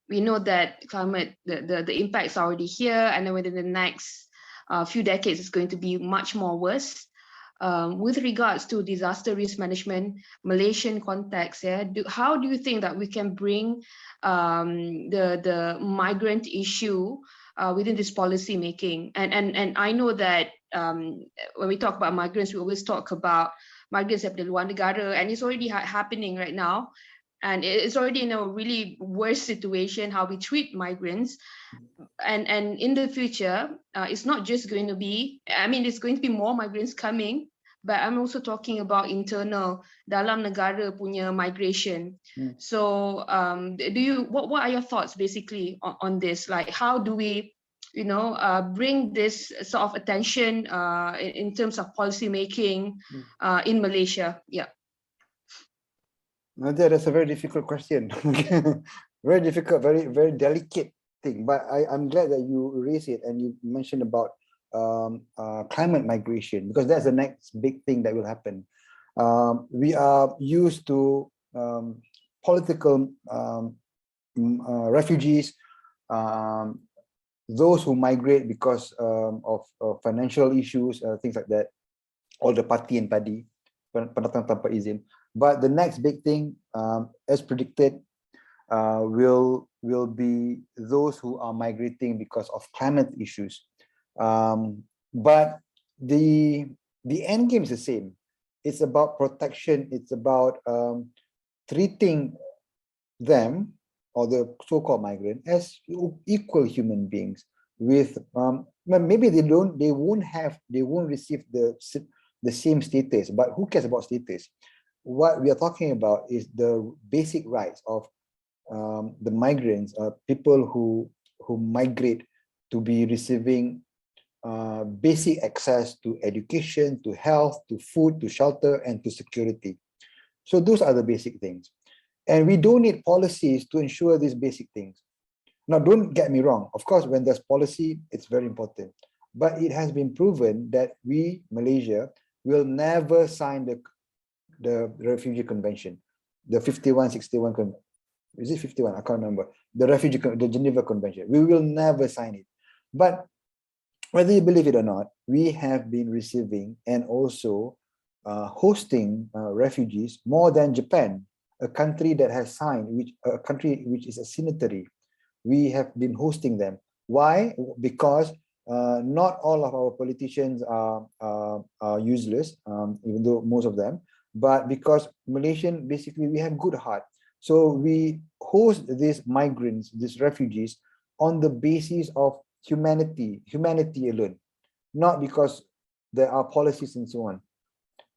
we know that climate, the impacts are already here, and then within the next few decades, it's going to be much more worse. With regards to disaster risk management, Malaysian context, how do you think that we can bring the migrant issue within this policy making? And I know that when we talk about migrants, we always talk about migrants daripada luar negara, and it's already happening right now. And it's already in a really worse situation how we treat migrants. And in the future, it's not just going to be, it's going to be more migrants coming, but I'm also talking about internal dalam negara punya migration. So what are your thoughts basically on this? Like, how do we bring this sort of attention in terms of policy making in Malaysia? Yeah. Nadia, that's a very difficult question. Very difficult, very, very delicate thing. But I'm glad that you raised it and you mentioned about climate migration, because that's the next big thing that will happen. We are used to political refugees, those who migrate because of financial issues, things like that, all the party and padi, pendatang tanpa izin. But the next big thing, as predicted, will be those who are migrating because of climate issues. But the end game is the same. It's about protection. It's about treating them, or the so-called migrant, as equal human beings with maybe they won't receive the same status, but who cares about status? What we are talking about is the basic rights of the migrants, people who migrate, to be receiving basic access to education, to health, to food, to shelter, and to security. So those are the basic things. And we don't need policies to ensure these basic things. Now, don't get me wrong. Of course, when there's policy, it's very important. But it has been proven that we, Malaysia, will never sign the Refugee Convention, the 5161 Convention. Is it 51? I can't remember. The Geneva Convention. We will never sign it. But whether you believe it or not, we have been receiving and also hosting refugees more than Japan, a country that has signed, a country which is a signatory. We have been hosting them. Why? Because not all of our politicians are useless, even though most of them, but because Malaysian, basically, we have good heart. So we host these migrants, these refugees, on the basis of humanity alone, not because there are policies and so on.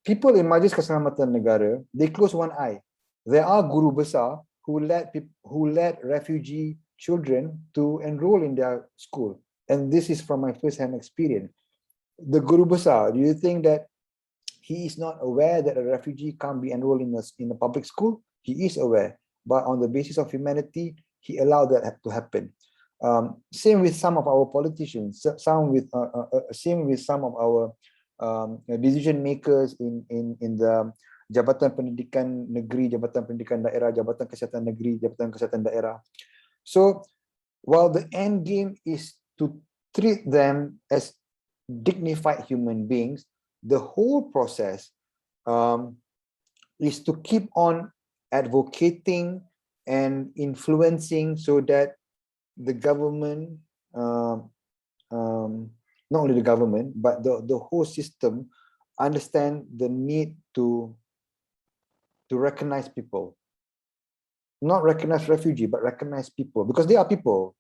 People in Majlis Keselamatan Negara, they close one eye. There are guru besar who let refugee children to enroll in their school. And this is from my first-hand experience. The guru besar, do you think that he is not aware that a refugee can't be enrolled in a public school? He is aware, but on the basis of humanity, he allowed that to happen. Same with some of our politicians, same with some of our decision makers in the Jabatan Pendidikan Negeri, Jabatan Pendidikan Daerah, Jabatan Kesihatan Negeri, Jabatan Kesihatan Daerah. So while the end game is to treat them as dignified human beings, the whole process is to keep on advocating and influencing so that the government, not only the government, but the whole system understand the need to recognize people. Not recognize refugee, but recognize people, because they are people,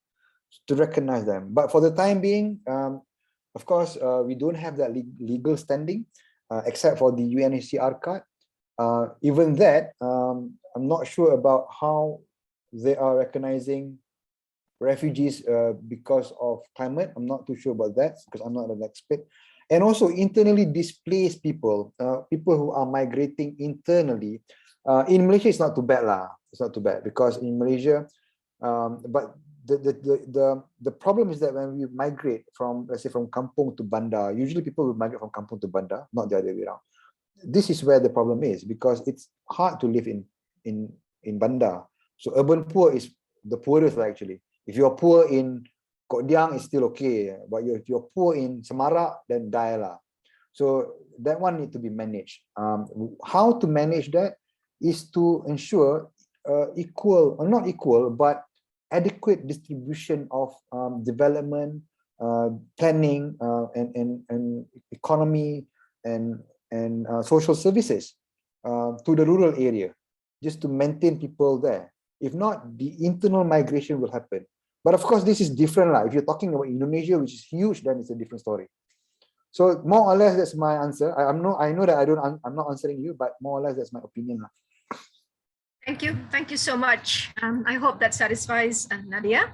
to recognize them. But for the time being, of course, we don't have that legal standing, except for the UNHCR card. Even that, I'm not sure about how they are recognizing refugees because of climate. I'm not too sure about that, because I'm not an expert. And also internally displaced people, people who are migrating internally. In Malaysia, it's not too bad lah. It's not too bad, because in Malaysia, but the problem is that when we migrate from, let's say, from kampung to bandar, usually people will migrate from kampung to bandar, not the other way around. This is where the problem is, because it's hard to live in bandar. So urban poor is the poorest actually. If you're poor in Kodiang, it's still okay, but if you're poor in Semarak, then die lah. So that one need to be managed. How to manage that is to ensure equal, or not equal, but adequate distribution of development, planning, and economy and social services to the rural area, just to maintain people there. If not, the internal migration will happen. But of course, this is different. If you're talking about Indonesia, which is huge, then it's a different story. So more or less, that's my answer. I know that I'm not answering you, but more or less, that's my opinion. Thank you. Thank you so much. I hope that satisfies Nadia.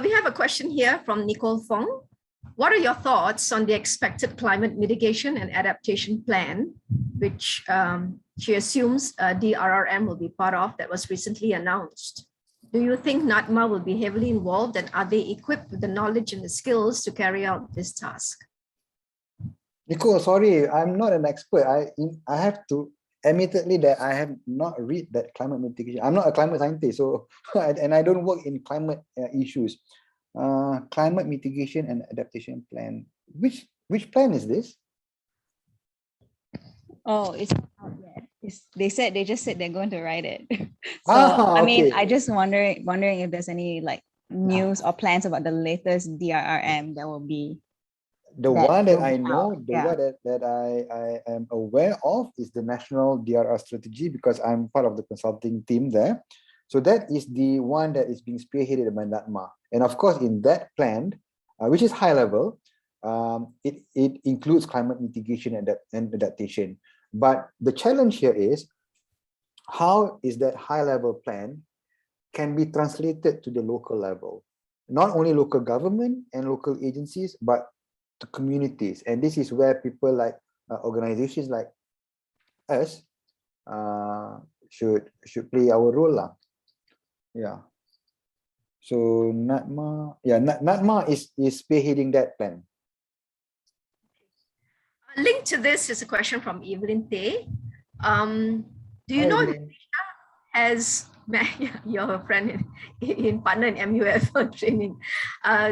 We have a question here from Nicole Fong. What are your thoughts on the expected climate mitigation and adaptation plan, which she assumes DRRM will be part of, that was recently announced? Do you think NADMA will be heavily involved, and are they equipped with the knowledge and the skills to carry out this task? Nicole, sorry, I'm not an expert. I have to admittedly that I have not read that climate mitigation. I'm not a climate scientist, so and I don't work in climate issues. Climate mitigation and adaptation plan. Which plan is this? Oh, it's not out yet. They just said they're going to write it. So I mean, I just wondering if there's any like news or plans about the latest DRRM that will be. The one that I know, out. the one that I am aware of is the national DRR strategy, because I'm part of the consulting team there. So that is the one that is being spearheaded by NATMA. And of course, in that plan, which is high level, it includes climate mitigation and adaptation. But the challenge here is, how is that high level plan can be translated to the local level? Not only local government and local agencies, but to communities. And this is where people like organizations like us should play our role lah. Yeah. So NATMA is spearheading that plan. A link to this is a question from Evelyn Tay. Do you know if Malaysia has, your friend in partner in MUF training,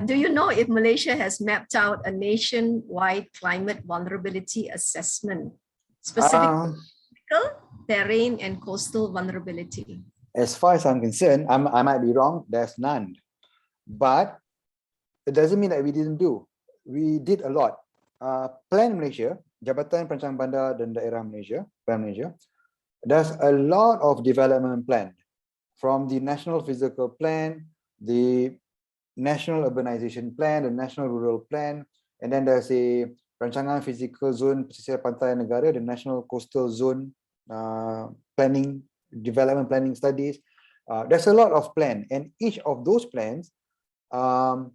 do you know if Malaysia has mapped out a nationwide climate vulnerability assessment, specifically terrain and coastal vulnerability? As far as I'm concerned, I might be wrong, there's none. But it doesn't mean that we didn't do. We did a lot. Plan Malaysia, Jabatan Perancangan Bandar dan Daerah Malaysia, Plan Malaysia, there's a lot of development plan, from the National Physical Plan, the National Urbanization Plan, the National Rural Plan, and then there's a Perancangan Physical Zone Pesisir Pantai Negara, the National Coastal Zone planning, development planning studies. There's a lot of plan, and each of those plans have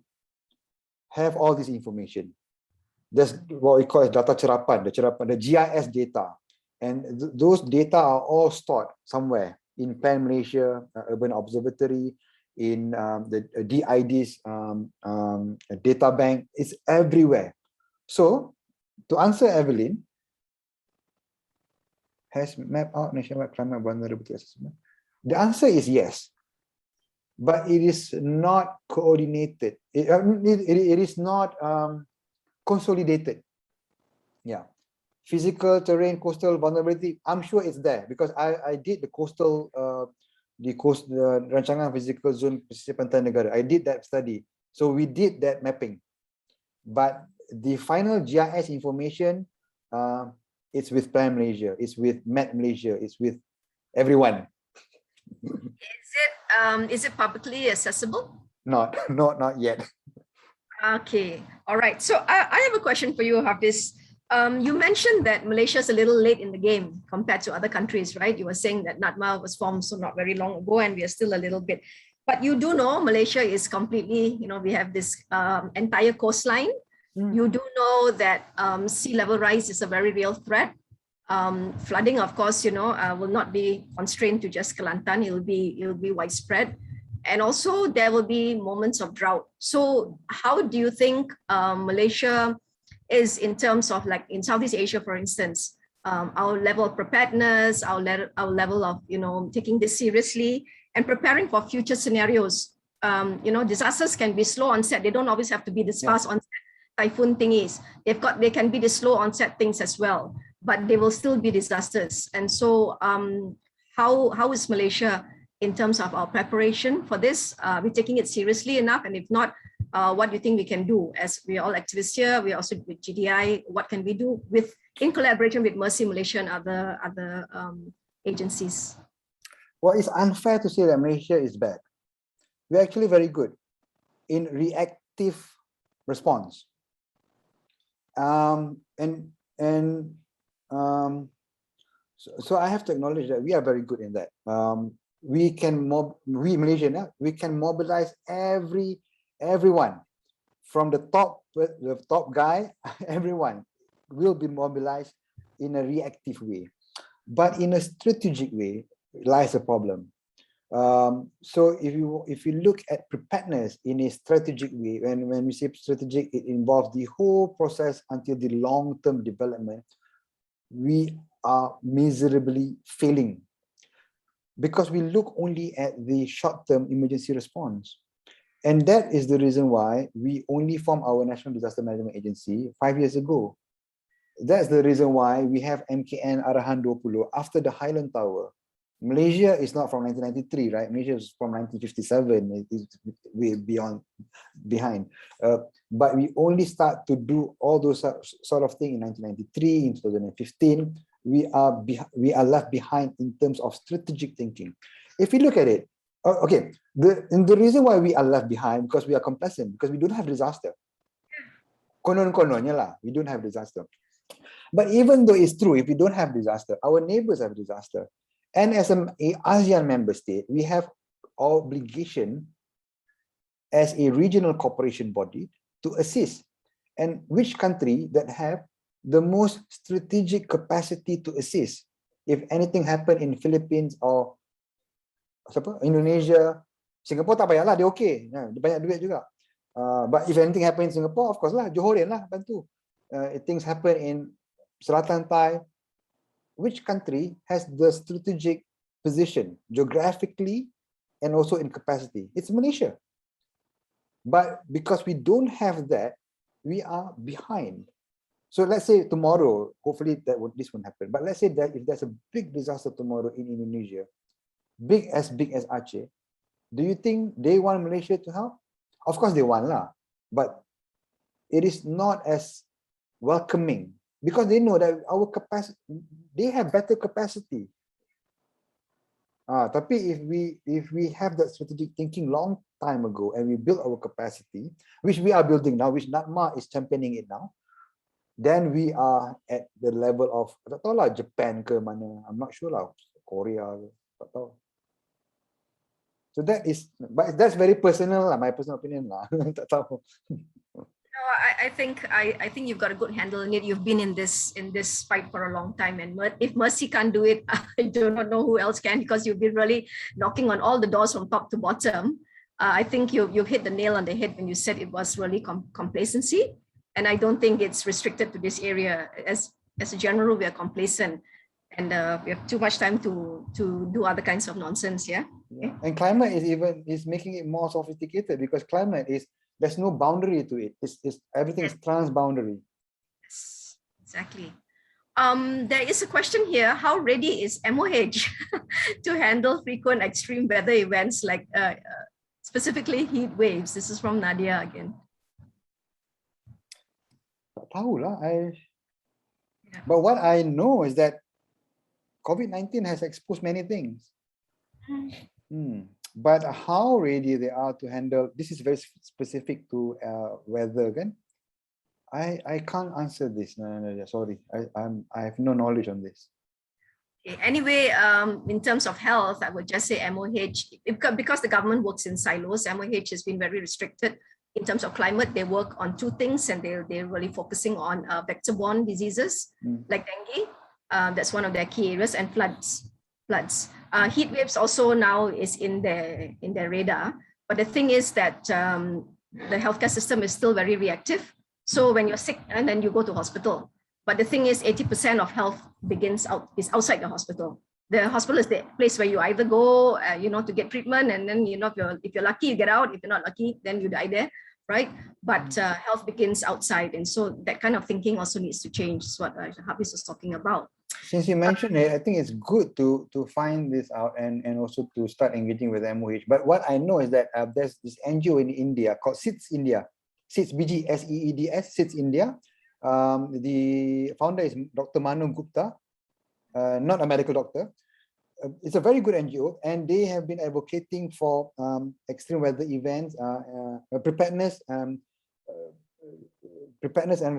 all this information. There's what we call as data cerapan, the GIS data. And those data are all stored somewhere in Plan Malaysia, Urban Observatory, in the DID's data bank. It's everywhere. So, to answer Evelyn, has mapped out nationwide climate vulnerability assessment? The answer is yes, but it is not coordinated. It is not consolidated. Yeah. Physical, terrain, coastal vulnerability, I'm sure it's there, because I did the coastal, the Rancangan Physical Zone Pesisir Pantai Negara. I did that study. So we did that mapping. But the final GIS information, it's with Plan Malaysia, it's with Met Malaysia, it's with everyone. Is it publicly accessible? Not yet. Okay, all right. So I have a question for you, Hafiz. You mentioned that Malaysia is a little late in the game compared to other countries, right? You were saying that NATMA was formed so not very long ago, and we are still a little bit. But you do know Malaysia is completely, we have this entire coastline. You do know that sea level rise is a very real threat. Flooding, of course, will not be constrained to just Kelantan. It'll be widespread. And also there will be moments of drought. So how do you think Malaysia is in terms of, like in Southeast Asia, for instance, our level of preparedness, our level of, taking this seriously and preparing for future scenarios? Disasters can be slow onset. They don't always have to be this fast onset typhoon thingies. They can be the slow onset things as well, but they will still be disasters. And so how is Malaysia in terms of our preparation for this? We're taking it seriously enough? And if not, what do you think we can do? As we're all activists here, we're also with GDI, what can we do in collaboration with Mercy Malaysia and other agencies? Well, it's unfair to say that Malaysia is bad. We're actually very good in reactive response. So I have to acknowledge that we are very good in that. We Malaysian, we can mobilize everyone from the top guy. Everyone will be mobilized in a reactive way, but in a strategic way lies a problem. So if you look at preparedness in a strategic way, when we say strategic, it involves the whole process until the long-term development. We are miserably failing because we look only at the short-term emergency response. And that is the reason why we only formed our National Disaster Management Agency 5 years ago. That's the reason why we have MKN Arahan 20 after the Highland Tower. Malaysia is not from 1993, right? Malaysia is from 1957. It is way behind. But we only start to do all those sort of things in 1993, in 2015. We are left behind in terms of strategic thinking. If we look at it, okay, the reason why we are left behind because we are complacent, because we don't have disaster. Konon-kononnya lah, we don't have disaster. But even though it's true, if we don't have disaster, our neighbors have disaster. And as an ASEAN member state, we have obligation as a regional cooperation body to assist. And which country that have the most strategic capacity to assist? If anything happen in Philippines or Indonesia, Singapore tak payahlah, dia okay. Dia banyak duit juga. But if anything happen in Singapore, of course lah, Johorian lah bantu. If things happen in Selatan Thai, which country has the strategic position geographically and also in capacity? It's Malaysia. But because we don't have that, we are behind. So let's say tomorrow, hopefully this won't happen. But let's say that if there's a big disaster tomorrow in Indonesia, big as Aceh, do you think they want Malaysia to help? Of course they want lah, but it is not as welcoming because they know that our capacity, they have better capacity. Tapi if we have that strategic thinking long time ago and we build our capacity, which we are building now, which NATMA is championing it now, then we are at the level of, tak tahu lah, Japan ke mana, I'm not sure lah, Korea, tak tahu. So that is, but that's very personal, my personal opinion lah. Tak tahu. No, I think you've got a good handle on it. You've been in this fight for a long time, and if Mercy can't do it, I do not know who else can, because you've been really knocking on all the doors from top to bottom. I think you've hit the nail on the head when you said it was really complacency, and I don't think it's restricted to this area. As a general, we are complacent. And we have too much time to do other kinds of nonsense, yeah? Okay. And climate is making it more sophisticated because climate there's no boundary to it. Everything is transboundary. Yes, exactly. There is a question here: how ready is MOH to handle frequent extreme weather events like specifically heat waves? This is from Nadia again. Tak tahu lah, but what I know is that COVID-19 has exposed many things. But how ready they are to handle, this is very specific to weather, kan? I can't answer this, sorry. I have no knowledge on this. Okay. Anyway, in terms of health, I would just say MOH, because the government works in silos, MOH has been very restricted. In terms of climate, they work on two things, and they're really focusing on vector-borne diseases like dengue. That's one of their key areas, and floods. Heat waves also now is in their radar. But the thing is that the healthcare system is still very reactive. So when you're sick and then you go to hospital. But the thing is 80% of health is outside the hospital. The hospital is the place where you either go, to get treatment, and then, if you're lucky, you get out. If you're not lucky, then you die there, right? But health begins outside. And so that kind of thinking also needs to change. Is what Hafiz was talking about. Since you mentioned it, I think it's good to find this out and also to start engaging with MOH. But what I know is that there's this NGO in India called SEEDS India, SEEDS BG, SEEDS, SEEDS India. The founder is Dr. Manu Gupta, not a medical doctor. It's a very good NGO, and they have been advocating for extreme weather events, preparedness and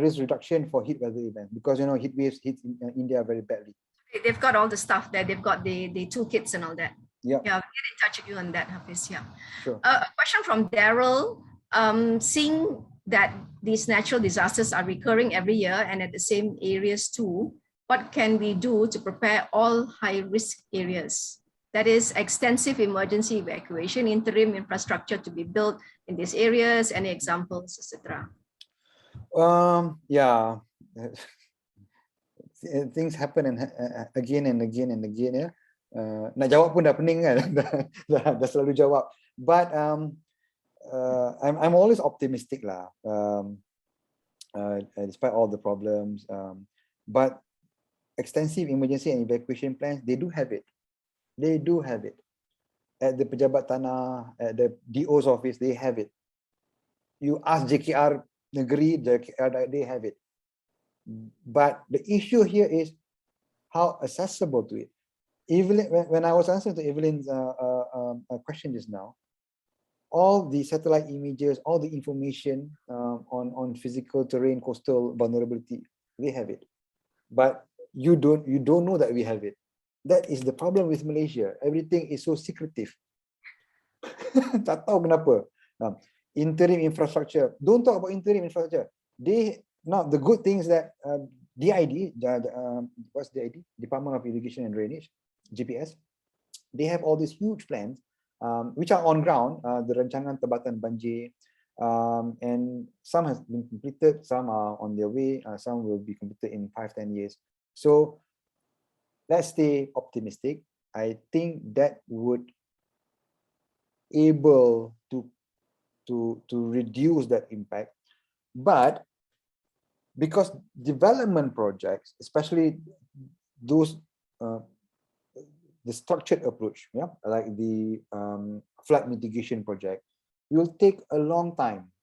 risk reduction for heat weather events, because heat waves hit India very badly. They've got all the stuff there. They've got the toolkits and all that. Yeah, we'll get in touch with you on that, Hafiz. Yeah. Sure. A question from Daryl. Seeing that these natural disasters are recurring every year and at the same areas too, what can we do to prepare all high-risk areas? That is, extensive emergency evacuation, interim infrastructure to be built in these areas, any examples, etc. Yeah, things happen again and again and again, ya. Nak jawab pun dah pening kan, dah selalu jawab. But I'm always optimistic lah. Despite all the problems, But extensive emergency and evacuation plans, they do have it. They do have it. At the Pejabat Tanah, at the DO's office, they have it. You ask JKR Negeri, JKR, they have it. But the issue here is how accessible to it. Evelyn, when I was answering to Evelyn's question just now, all the satellite images, all the information on physical terrain, coastal vulnerability, they have it. But you don't know that we have it. That is the problem with Malaysia. Everything is so secretive. Tak tahu kenapa. Interim infrastructure. Don't talk about interim infrastructure. The good things that DID, what's DID? Department of Irrigation and Drainage, GPS, they have all these huge plans which are on ground, the Rancangan Tabatan Banjir, and some has been completed, some are on their way, some will be completed in 5-10 years. So let's stay optimistic. I think that would able to reduce that impact. But because development projects, especially those the structured approach, yeah, like the flood mitigation project, will take a long time,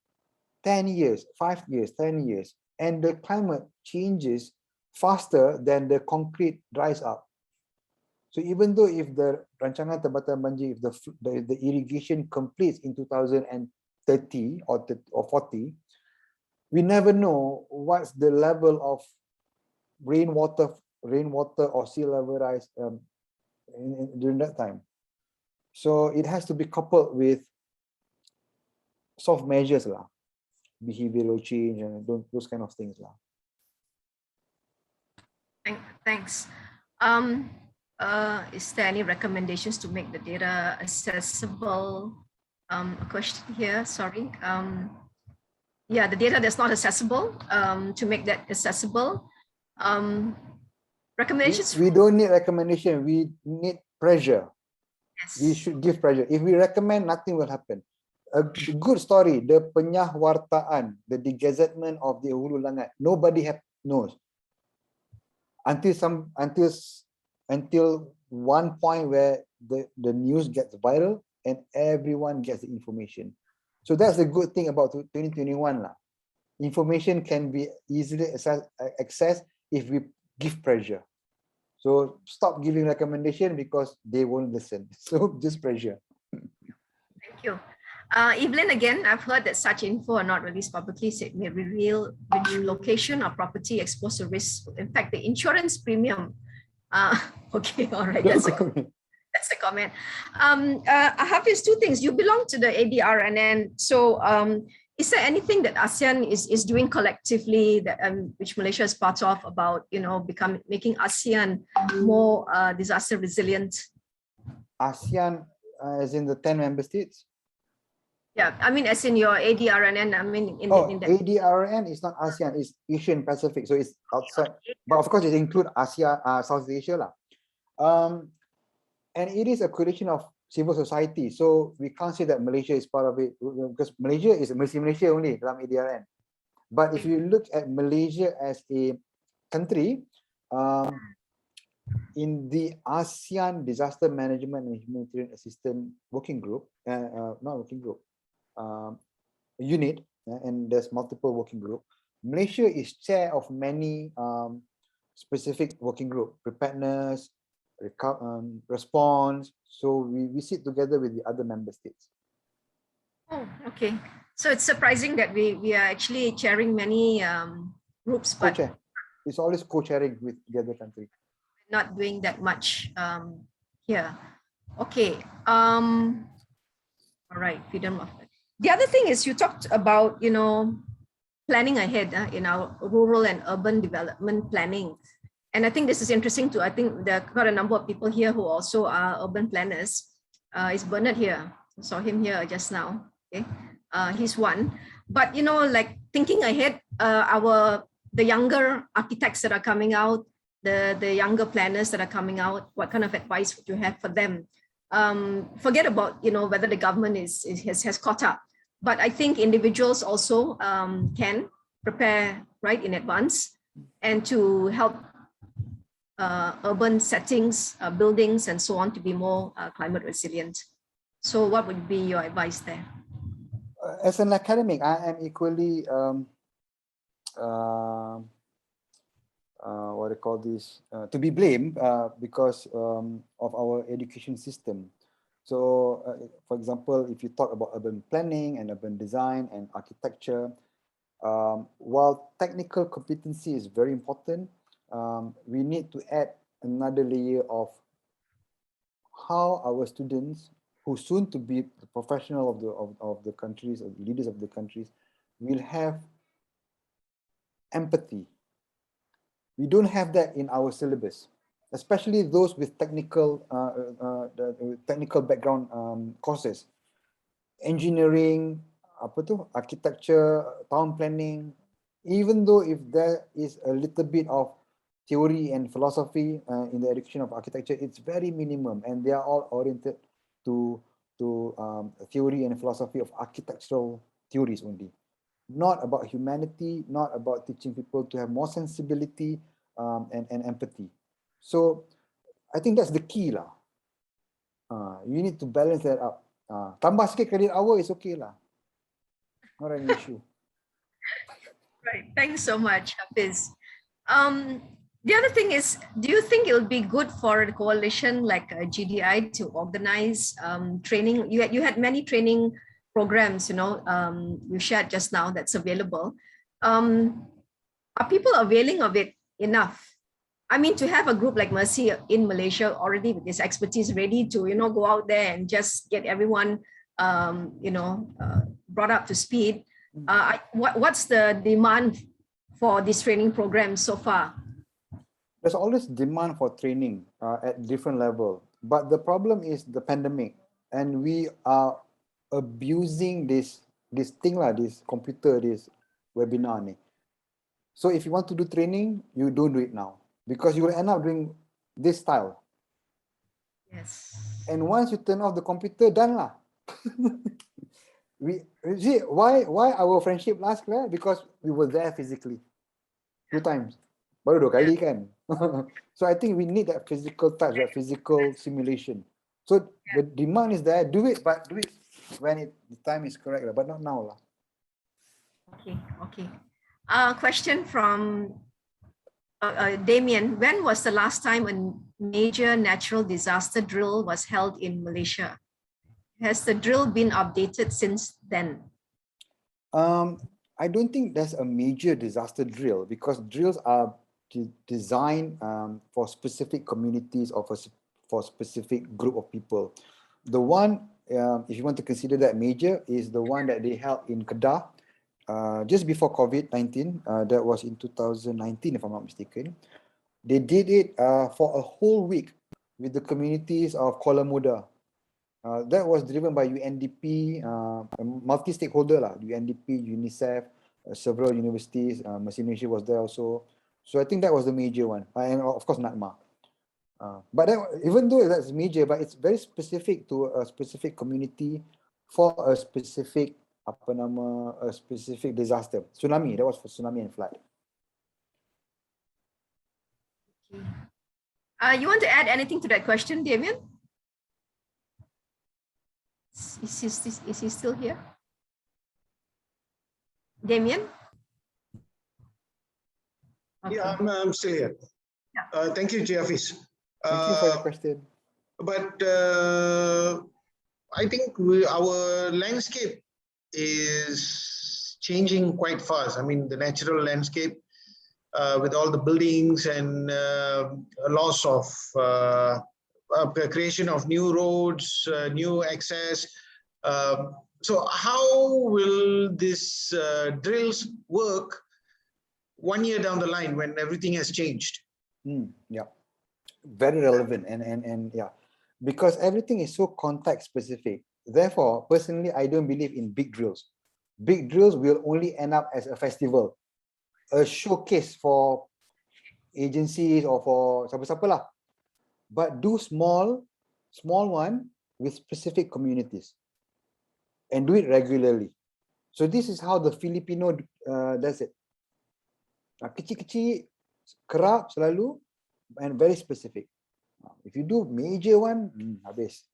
10 years, 5 years, 10 years, and the climate changes faster than the concrete dries up. So even though if the Rancangan Tabatan Banjir, if the irrigation completes in 2030 or 40, we never know what's the level of rainwater or sea level rise during that time. So it has to be coupled with soft measures, behavioral change and those kind of things. Thanks. Is there any recommendations to make the data accessible? A question here, sorry. Yeah, the data that's not accessible, to make that accessible. Recommendations? We don't need recommendation, we need pressure. Yes. We should give pressure. If we recommend, nothing will happen. A good story, the penyahwartaan, the degazetment of the Hulu Langat, nobody knows. Until one point where the news gets viral and everyone gets the information. So that's the good thing about 2021. Information can be easily accessed if we give pressure. So stop giving recommendation because they won't listen. So just pressure. Thank you. Evelyn, again, I've heard that such info are not released publicly, so it may reveal which location or property exposed to risk. In fact, the insurance premium. Okay, all right, that's a comment. That's a comment. Hafiz, two things. You belong to the ADRRM, so is there anything that ASEAN is doing collectively that which Malaysia is part of about making ASEAN more disaster resilient? ASEAN, as in the 10 member states? Yeah, I mean, as in your ADRRM, I mean, in the ADRRM is not ASEAN, it's Asian Pacific, so it's outside. But of course, it includes Asia, Southeast Asia. And it is a coalition of civil society, so we can't say that Malaysia is part of it because Malaysia is Mercy Malaysia only dalam ADRRM. But if you look at Malaysia as a country, in the ASEAN Disaster Management and Humanitarian Assistance Working Group, unit, and there's multiple working group. Malaysia is chair of many specific working group, preparedness, response. So we sit together with the other member states. Oh, okay. So it's surprising that we are actually chairing many groups, but it's always co-chairing with the other country. Not doing that much here. Okay. All right. Freedom of it. The other thing is you talked about planning ahead in our rural and urban development planning. And I think this is interesting too. I think there are quite a number of people here who also are urban planners. Is Bernard here? I saw him here just now. Okay, he's one. But like thinking ahead, the younger architects that are coming out, the younger planners that are coming out, what kind of advice would you have for them? Forget about whether the government has caught up, but I think individuals also can prepare right in advance. and to help urban settings, buildings, and so on to be more climate resilient. So what would be your advice there? As an academic, I am equally what I call this, to be blamed because of our education system. So, for example, if you talk about urban planning and urban design and architecture, while technical competency is very important, we need to add another layer of how our students, who soon to be the professional of the countries, or leaders of the countries, will have empathy. We don't have that in our syllabus, especially those with technical technical background courses, engineering, architecture, town planning. Even though if there is a little bit of theory and philosophy in the education of architecture, it's very minimum, and they are all oriented to theory and philosophy of architectural theories only. Not about humanity, not about teaching people to have more sensibility and empathy. So I think that's the key lah. You need to balance that up. Tambah sikit credit hour is okay lah. Not an issue. Right. Thanks so much, Hafiz. The other thing is, do you think it would be good for a coalition like GDI to organize training? You had many training programs, you shared just now that's available. Are people availing of it enough? I mean, to have a group like Mercy in Malaysia already with this expertise ready to, go out there and just get everyone, brought up to speed. What's the demand for this training program so far? There's always demand for training at different level, but the problem is the pandemic, and we are abusing this thing lah, this computer, this webinar ni. So if you want to do training, you don't do it now, because you will end up doing this style. Yes. And once you turn off the computer, done lah. We see why our friendship lasts, because we were there physically 2 times. Baru 2 kali kan. So I think we need that physical touch, that physical simulation. So the demand is there. Do it, but do it when the time is correct, but not now lah. Okay. Question from Damien. When was the last time a major natural disaster drill was held in Malaysia? Has the drill been updated since then? I don't think there's a major disaster drill, because drills are designed for specific communities or for specific group of people. The one, if you want to consider that major, is the one that they held in Kedah just before COVID-19. That was in 2019, if I'm not mistaken. They did it for a whole week with the communities of Kuala Muda. That was driven by UNDP, multi-stakeholder lah, UNDP, UNICEF, several universities, Mercy Malaysia was there also. So I think that was the major one, and of course NATMA. But even though that's major, but it's very specific to a specific community for a specific disaster. Tsunami, that was for tsunami and flood. Okay. You want to add anything to that question, Damien? Is he still here? Damien? Okay. Yeah, I'm still here. Yeah. Thank you, Hafiz. Thank you for your question. But I think our landscape is changing quite fast. I mean, the natural landscape with all the buildings and loss of creation of new roads, new access. So how will these drills work 1 year down the line when everything has changed? Yeah, very relevant, and yeah, because everything is so context specific. Therefore, personally, I don't believe in big drills. Big drills will only end up as a festival, a showcase for agencies or for siapa-siapa lah. But do small one with specific communities, and do it regularly. So this is how the Filipino does it. Kecil-kecil, kerap selalu, and very specific. If you do major one, habis.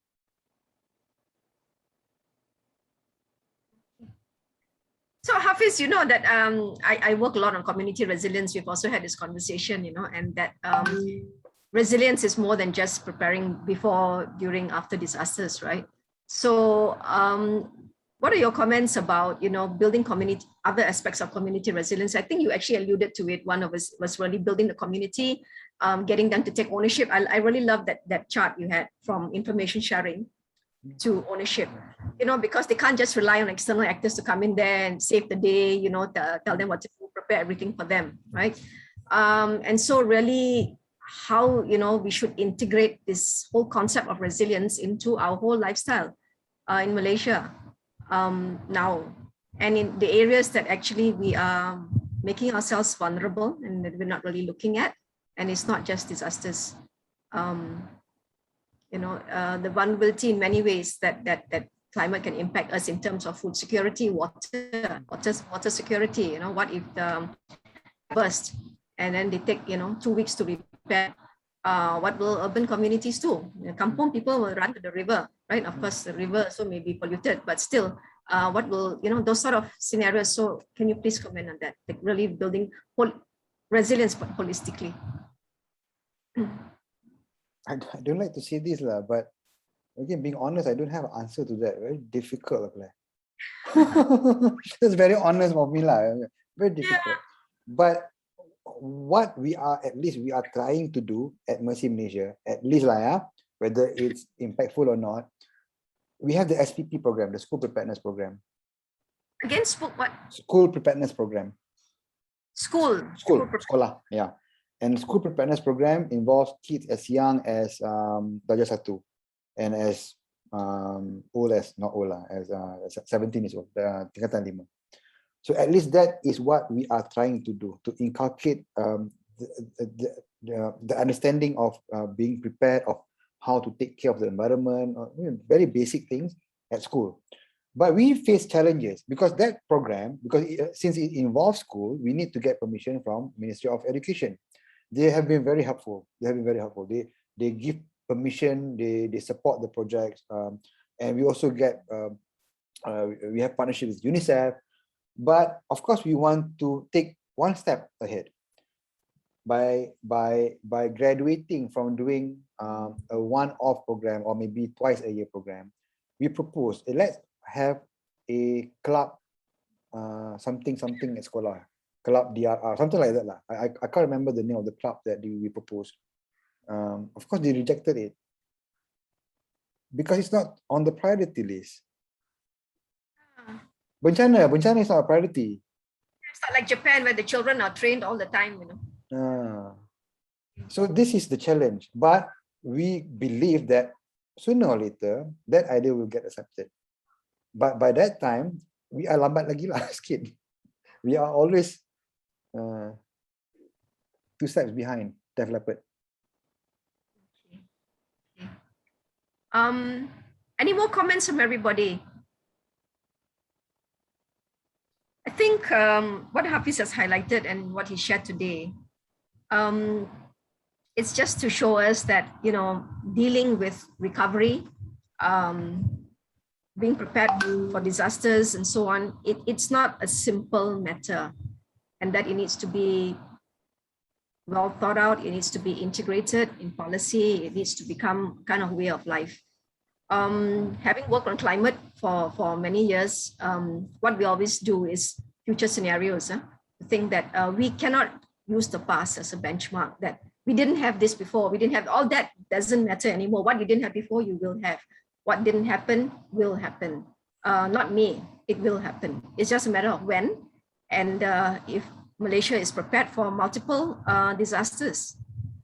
So Hafiz, you know that I work a lot on community resilience. We've also had this conversation, you know, and that resilience is more than just preparing before, during, after disasters, right? So what are your comments about, you know, building community, other aspects of community resilience? I think you actually alluded to it. One of us was really building the community, getting them to take ownership. I really love that chart you had from information sharing to ownership, you know, because they can't just rely on external actors to come in there and save the day, you know, tell them what to do, prepare everything for them, right? And so really how, you know, we should integrate this whole concept of resilience into our whole lifestyle in Malaysia now, and in the areas that actually we are making ourselves vulnerable and that we're not really looking at, and it's not just disasters. You know, the vulnerability in many ways that climate can impact us in terms of food security, water security. You know, what if the burst and then they take, you know, 2 weeks to repair? What will urban communities do? Kampung people will run to the river, right? Of course, the river also may be polluted, but still, what will, you know, those sort of scenarios. So can you please comment on that? Like really building resilience holistically. I don't like to say this, but again, being honest, I don't have an answer to that. Very difficult. That's very honest of me. Very difficult. Yeah. But what we are, at least we are trying to do at Mercy Malaysia, at least whether it's impactful or not, we have the SPP program, the School Preparedness Program. Again, what? School Preparedness Program. Sekolah, yeah. And School Preparedness Program involves kids as young as Darjah 1 and as old as, not old, as 17 years old, tingkatan 5. So at least that is what we are trying to do, to inculcate the understanding of being prepared, of how to take care of the environment, very basic things at school. But we face challenges because that program, since it involves school, we need to get permission from Ministry of Education. They have been very helpful. They give permission, they support the projects, and we also get we have partnership with UNICEF. But of course, we want to take one step ahead by graduating from doing a one-off program or maybe twice a year program. We propose let's have a club, something at sekolah. Club DRR, something like that. I can't remember the name of the club that we proposed. Of course, they rejected it because it's not on the priority list. Bencana is not a priority. It's not like Japan where the children are trained all the time, you know. So this is the challenge, but we believe that sooner or later that idea will get accepted. But by that time, we are lambat lagi sikit. We are always 2 steps behind developer. Any more comments from everybody? I think what Hafiz has highlighted and what he shared today, it's just to show us that, you know, dealing with recovery, being prepared for disasters and so on, it's not a simple matter, and that it needs to be well thought out, it needs to be integrated in policy, it needs to become kind of way of life. Having worked on climate for many years, what we always do is future scenarios. To think that we cannot use the past as a benchmark, that we didn't have this before, we didn't have all that, doesn't matter anymore. What you didn't have before, you will have. What didn't happen will happen. Not me, it will happen. It's just a matter of when. And if Malaysia is prepared for multiple disasters.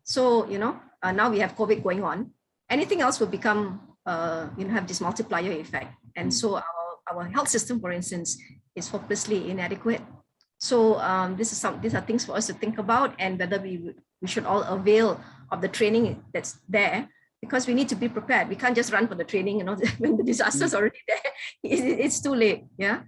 So, you know, now we have COVID going on. Anything else will become, have this multiplier effect. And so our health system, for instance, is hopelessly inadequate. So these are things for us to think about, and whether we should all avail of the training that's there, because we need to be prepared. We can't just run for the training, you know, when the disaster's already there. It's too late. Yeah.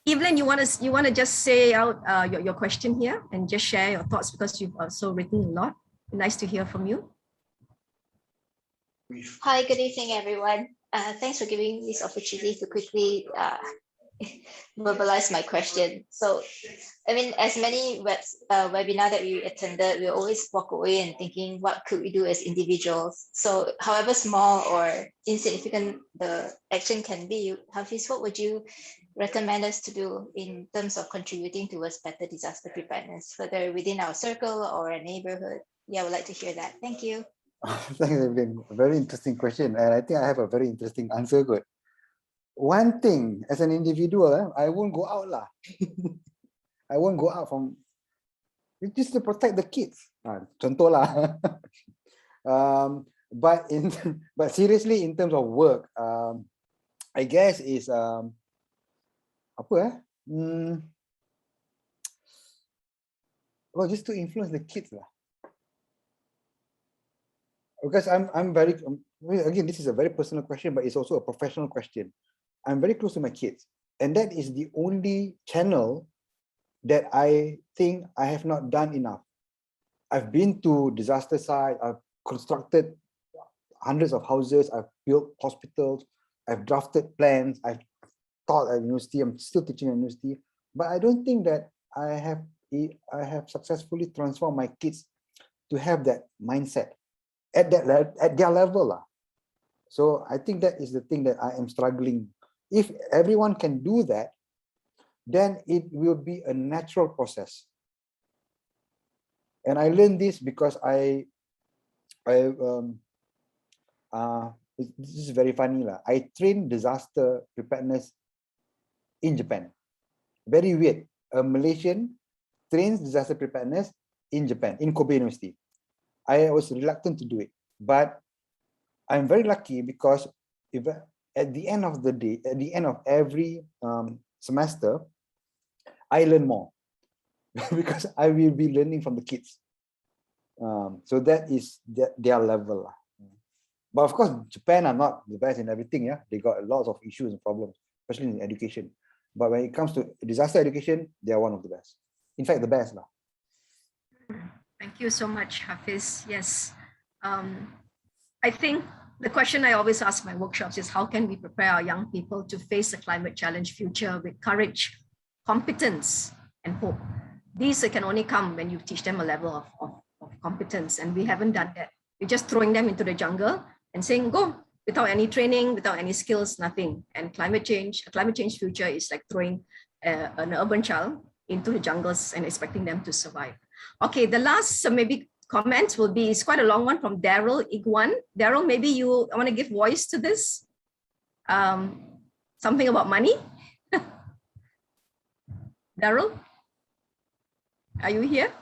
Evelyn, you want to just say out your question here and just share your thoughts, because you've also written a lot. Nice to hear from you. Hi, good evening, everyone. Thanks for giving me this opportunity to quickly verbalize my question. So, I mean, as many webinar that we attended, we always walk away and thinking, what could we do as individuals? So, however small or insignificant the action can be, Hafiz, what would you recommend us to do in terms of contributing towards better disaster preparedness, whether within our circle or a neighborhood? Yeah, I would like to hear that. Thank you. Thanks, Evelyn. A very interesting question, and I think I have a very interesting answer. Good. One thing, as an individual, I won't go out lah. I won't go out from, just to protect the kids. Contoh lah. But seriously, in terms of work, I guess is well, just to influence the kids lah. Because I'm very, again, this is a very personal question, but it's also a professional question. I'm very close to my kids, and that is the only channel that I think I have not done enough. I've been to disaster site, I've constructed hundreds of houses, I've built hospitals, I've drafted plans, I've taught at university, I'm still teaching at university, but I don't think that I have successfully transformed my kids to have that mindset at their level. So I think that is the thing that I am struggling. If everyone can do that, then it will be a natural process. And I learned this because this is very funny. I trained disaster preparedness in Japan. Very weird. A Malaysian trains disaster preparedness in Japan, in Kobe University. I was reluctant to do it, but I'm very lucky because if at the end of the day, at the end of every semester, I learn more because I will be learning from the kids. So that is their level. But of course, Japan are not the best in everything. Yeah, they got lots of issues and problems, especially in education. But when it comes to disaster education, they are one of the best. In fact, the best. Thank you so much, Hafiz. Yes. I think the question I always ask my workshops is, how can we prepare our young people to face the climate challenge future with courage, competence, and hope? These can only come when you teach them a level of competence, and we haven't done that. We're just throwing them into the jungle and saying, go, without any training, without any skills, nothing. And a climate change future is like throwing an urban child into the jungles and expecting them to survive. Okay, the last maybe comment will be, it's quite a long one, from Daryl Igwan. Daryl, maybe you want to give voice to this? Something about money? Daryl, are you here?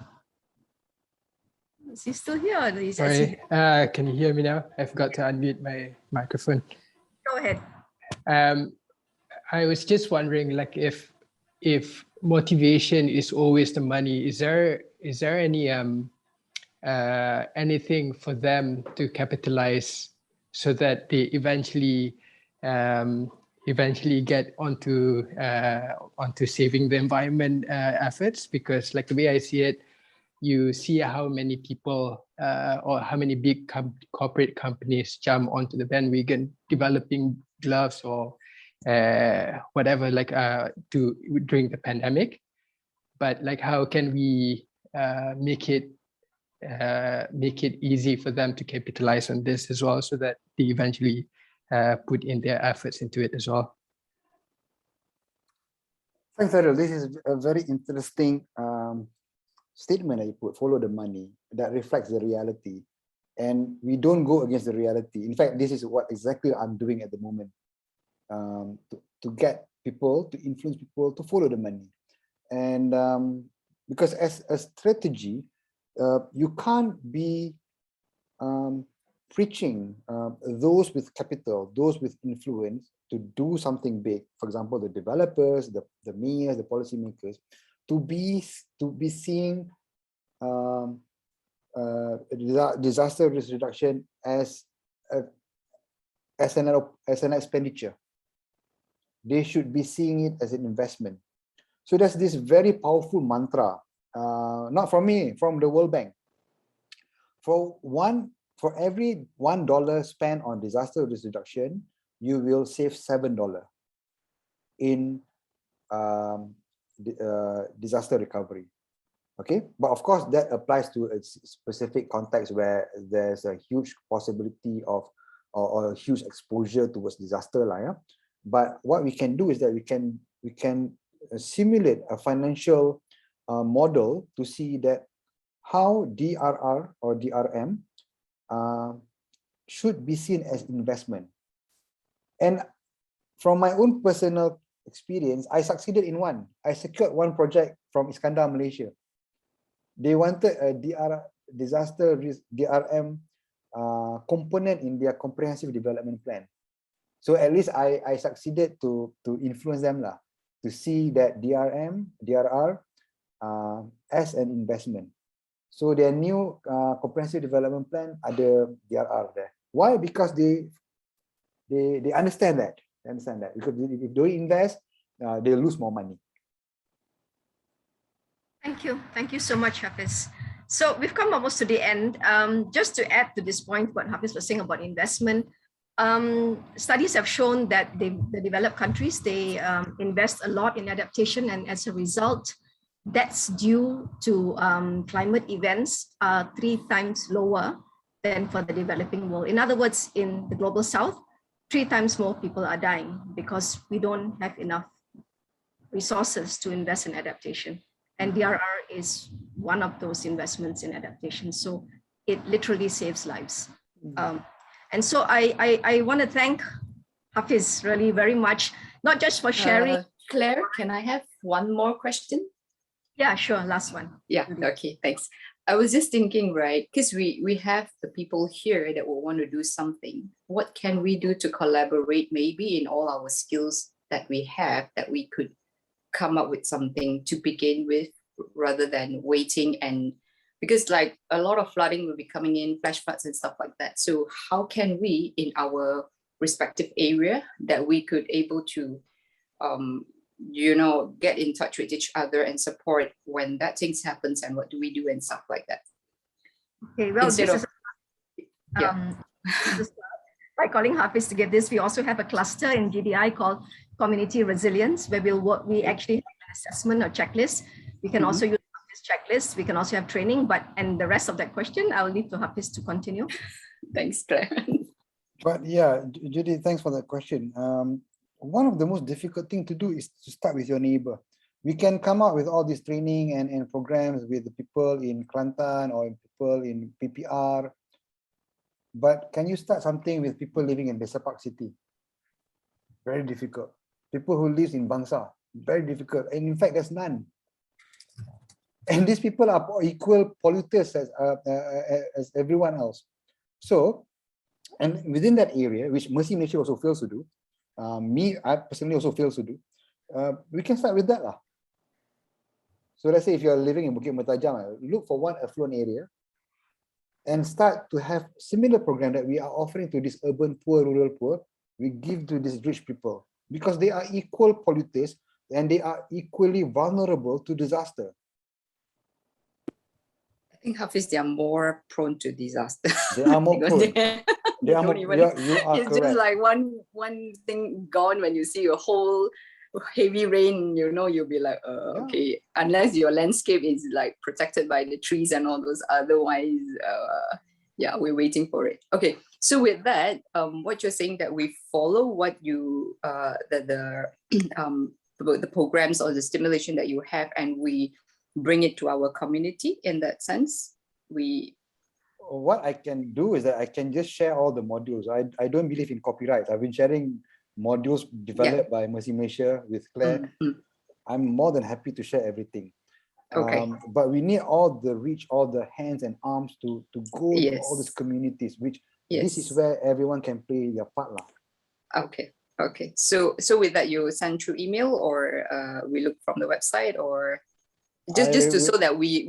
Is he still here? Or is Sorry, can you hear me now? I forgot to unmute my microphone. Go ahead. I was just wondering, like, if motivation is always the money, is there any anything for them to capitalize so that they eventually get onto saving the environment efforts? Because like the way I see it, you see how many people or how many big corporate companies jump onto the bandwagon developing gloves or whatever, like during the pandemic. But like, how can we make it easy for them to capitalize on this as well, so that they eventually put in their efforts into it as well? Thanks, Adil. This is a very interesting statement that you put, follow the money, that reflects the reality. And we don't go against the reality. In fact, this is what exactly I'm doing at the moment, to get people, to influence people to follow the money. And because as a strategy, you can't be preaching those with capital, those with influence to do something big. For example, the developers, the mayors, the policymakers, to be seeing disaster risk reduction as an expenditure. They should be seeing it as an investment. So there's this very powerful mantra, not from me, from the World Bank. For every $1 spent on disaster risk reduction, you will save $7 in disaster recovery. Okay, but of course that applies to a specific context where there's a huge possibility of or a huge exposure towards disaster, yeah? But what we can do is that we can simulate a financial model to see that how DRR or DRM should be seen as investment. And from my own personal experience, I succeeded in one. I secured one project from Iskandar, Malaysia. They wanted a disaster risk DRM component in their comprehensive development plan. So at least I succeeded to influence them lah, to see that DRR as an investment. So their new comprehensive development plan ada DRR there. Why? Because they understand that. They understand that because if they don't invest, they lose more money. Thank you so much, Hafiz. So we've come almost to the end. Just to add to this point, what Hafiz was saying about investment, studies have shown that the developed countries, they invest a lot in adaptation, and as a result, that's due to climate events are 3 times lower than for the developing world. In other words, in the global south, 3 times more people are dying because we don't have enough resources to invest in adaptation. And DRR is one of those investments in adaptation. So it literally saves lives. And so I want to thank Hafiz really very much, not just for sharing. Claire, can I have one more question? Yeah, sure. Last one. Yeah, okay, thanks. I was just thinking, right, because we have the people here that will want to do something. What can we do to collaborate maybe in all our skills that we have, that we could come up with something to begin with rather than waiting? And because like a lot of flooding will be coming in, flash floods and stuff like that. So how can we in our respective area that we could able to get in touch with each other and support when that things happens, and what do we do and stuff like that? Okay, well, by calling Hafiz to give this, we also have a cluster in GDI called Community Resilience, where we actually have an assessment or checklist. We can also use this checklist. We can also have training, and the rest of that question, I will leave to Hafiz to continue. Thanks, Claire. But yeah, Judy, thanks for that question. One of the most difficult thing to do is to start with your neighbor. We can come up with all this training and programs with the people in Kelantan or people in PPR, but can you start something with people living in Besar Park City? Very difficult. People who live in Bangsa, very difficult. And in fact, there's none. And these people are equal polluters as everyone else. So, and within that area, which Mercy Malaysia also fails to do, I personally also fails to do, we can start with that lah. So let's say if you're living in Bukit Mertajam, look for one affluent area and start to have similar program that we are offering to this urban poor, rural poor. We give to these rich people because they are equal polluters and they are equally vulnerable to disaster. I think Hafiz, they are more prone to disaster. They are more prone. You are it's correct. Just like one thing gone when you see a whole heavy rain, you'll be like, okay, unless your landscape is like protected by the trees and all those, otherwise, yeah, we're waiting for it. Okay, so with that, what you're saying that we follow what you, the programs or the stimulation that you have, and we bring it to our community in that sense. What I can do is that I can just share all the modules. I don't believe in copyright. I've been sharing modules developed by Mercy Malaysia with Claire. I'm more than happy to share everything. Okay. But we need all the reach, all the hands and arms to go to all these communities, which this is where everyone can play their part lah. Okay. So with that, you send through email, or we look from the website, or? Just to so that we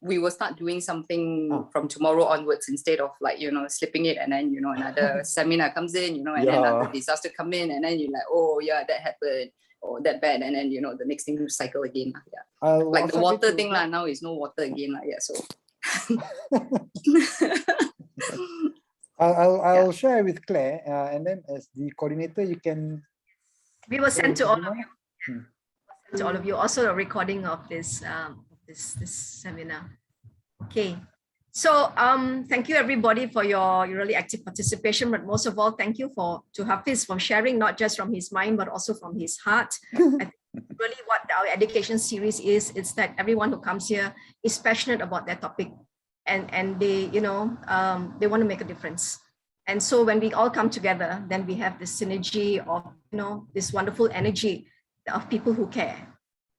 will start doing something from tomorrow onwards, instead of like, you know, slipping it and then, you know, another seminar comes in, you know, and then another disaster come in, and then you're like, oh yeah, that happened, or that bad, and then, you know, the next thing you cycle again. Yeah. Like the water thing now is no water again. Yeah. So I'll share with Claire, and then as the coordinator, you can. We will send to all of you. To all of you, also a recording of this this seminar. Okay, so thank you everybody for your really active participation, but most of all, thank you to Hafiz for sharing, not just from his mind but also from his heart. I think really what our education series is, it's that everyone who comes here is passionate about their topic, and they, you know, they want to make a difference. And so when we all come together, then we have this synergy of, you know, this wonderful energy of people who care.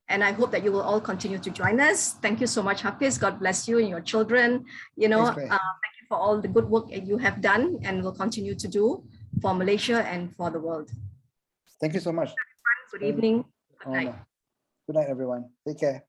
And I hope that you will all continue to join us. Thank you so much, Hafiz. God bless you and your children. You know, thank you for all the good work that you have done and will continue to do for Malaysia and for the world. Thank you so much. Good evening. Good night. Good night, everyone. Take care.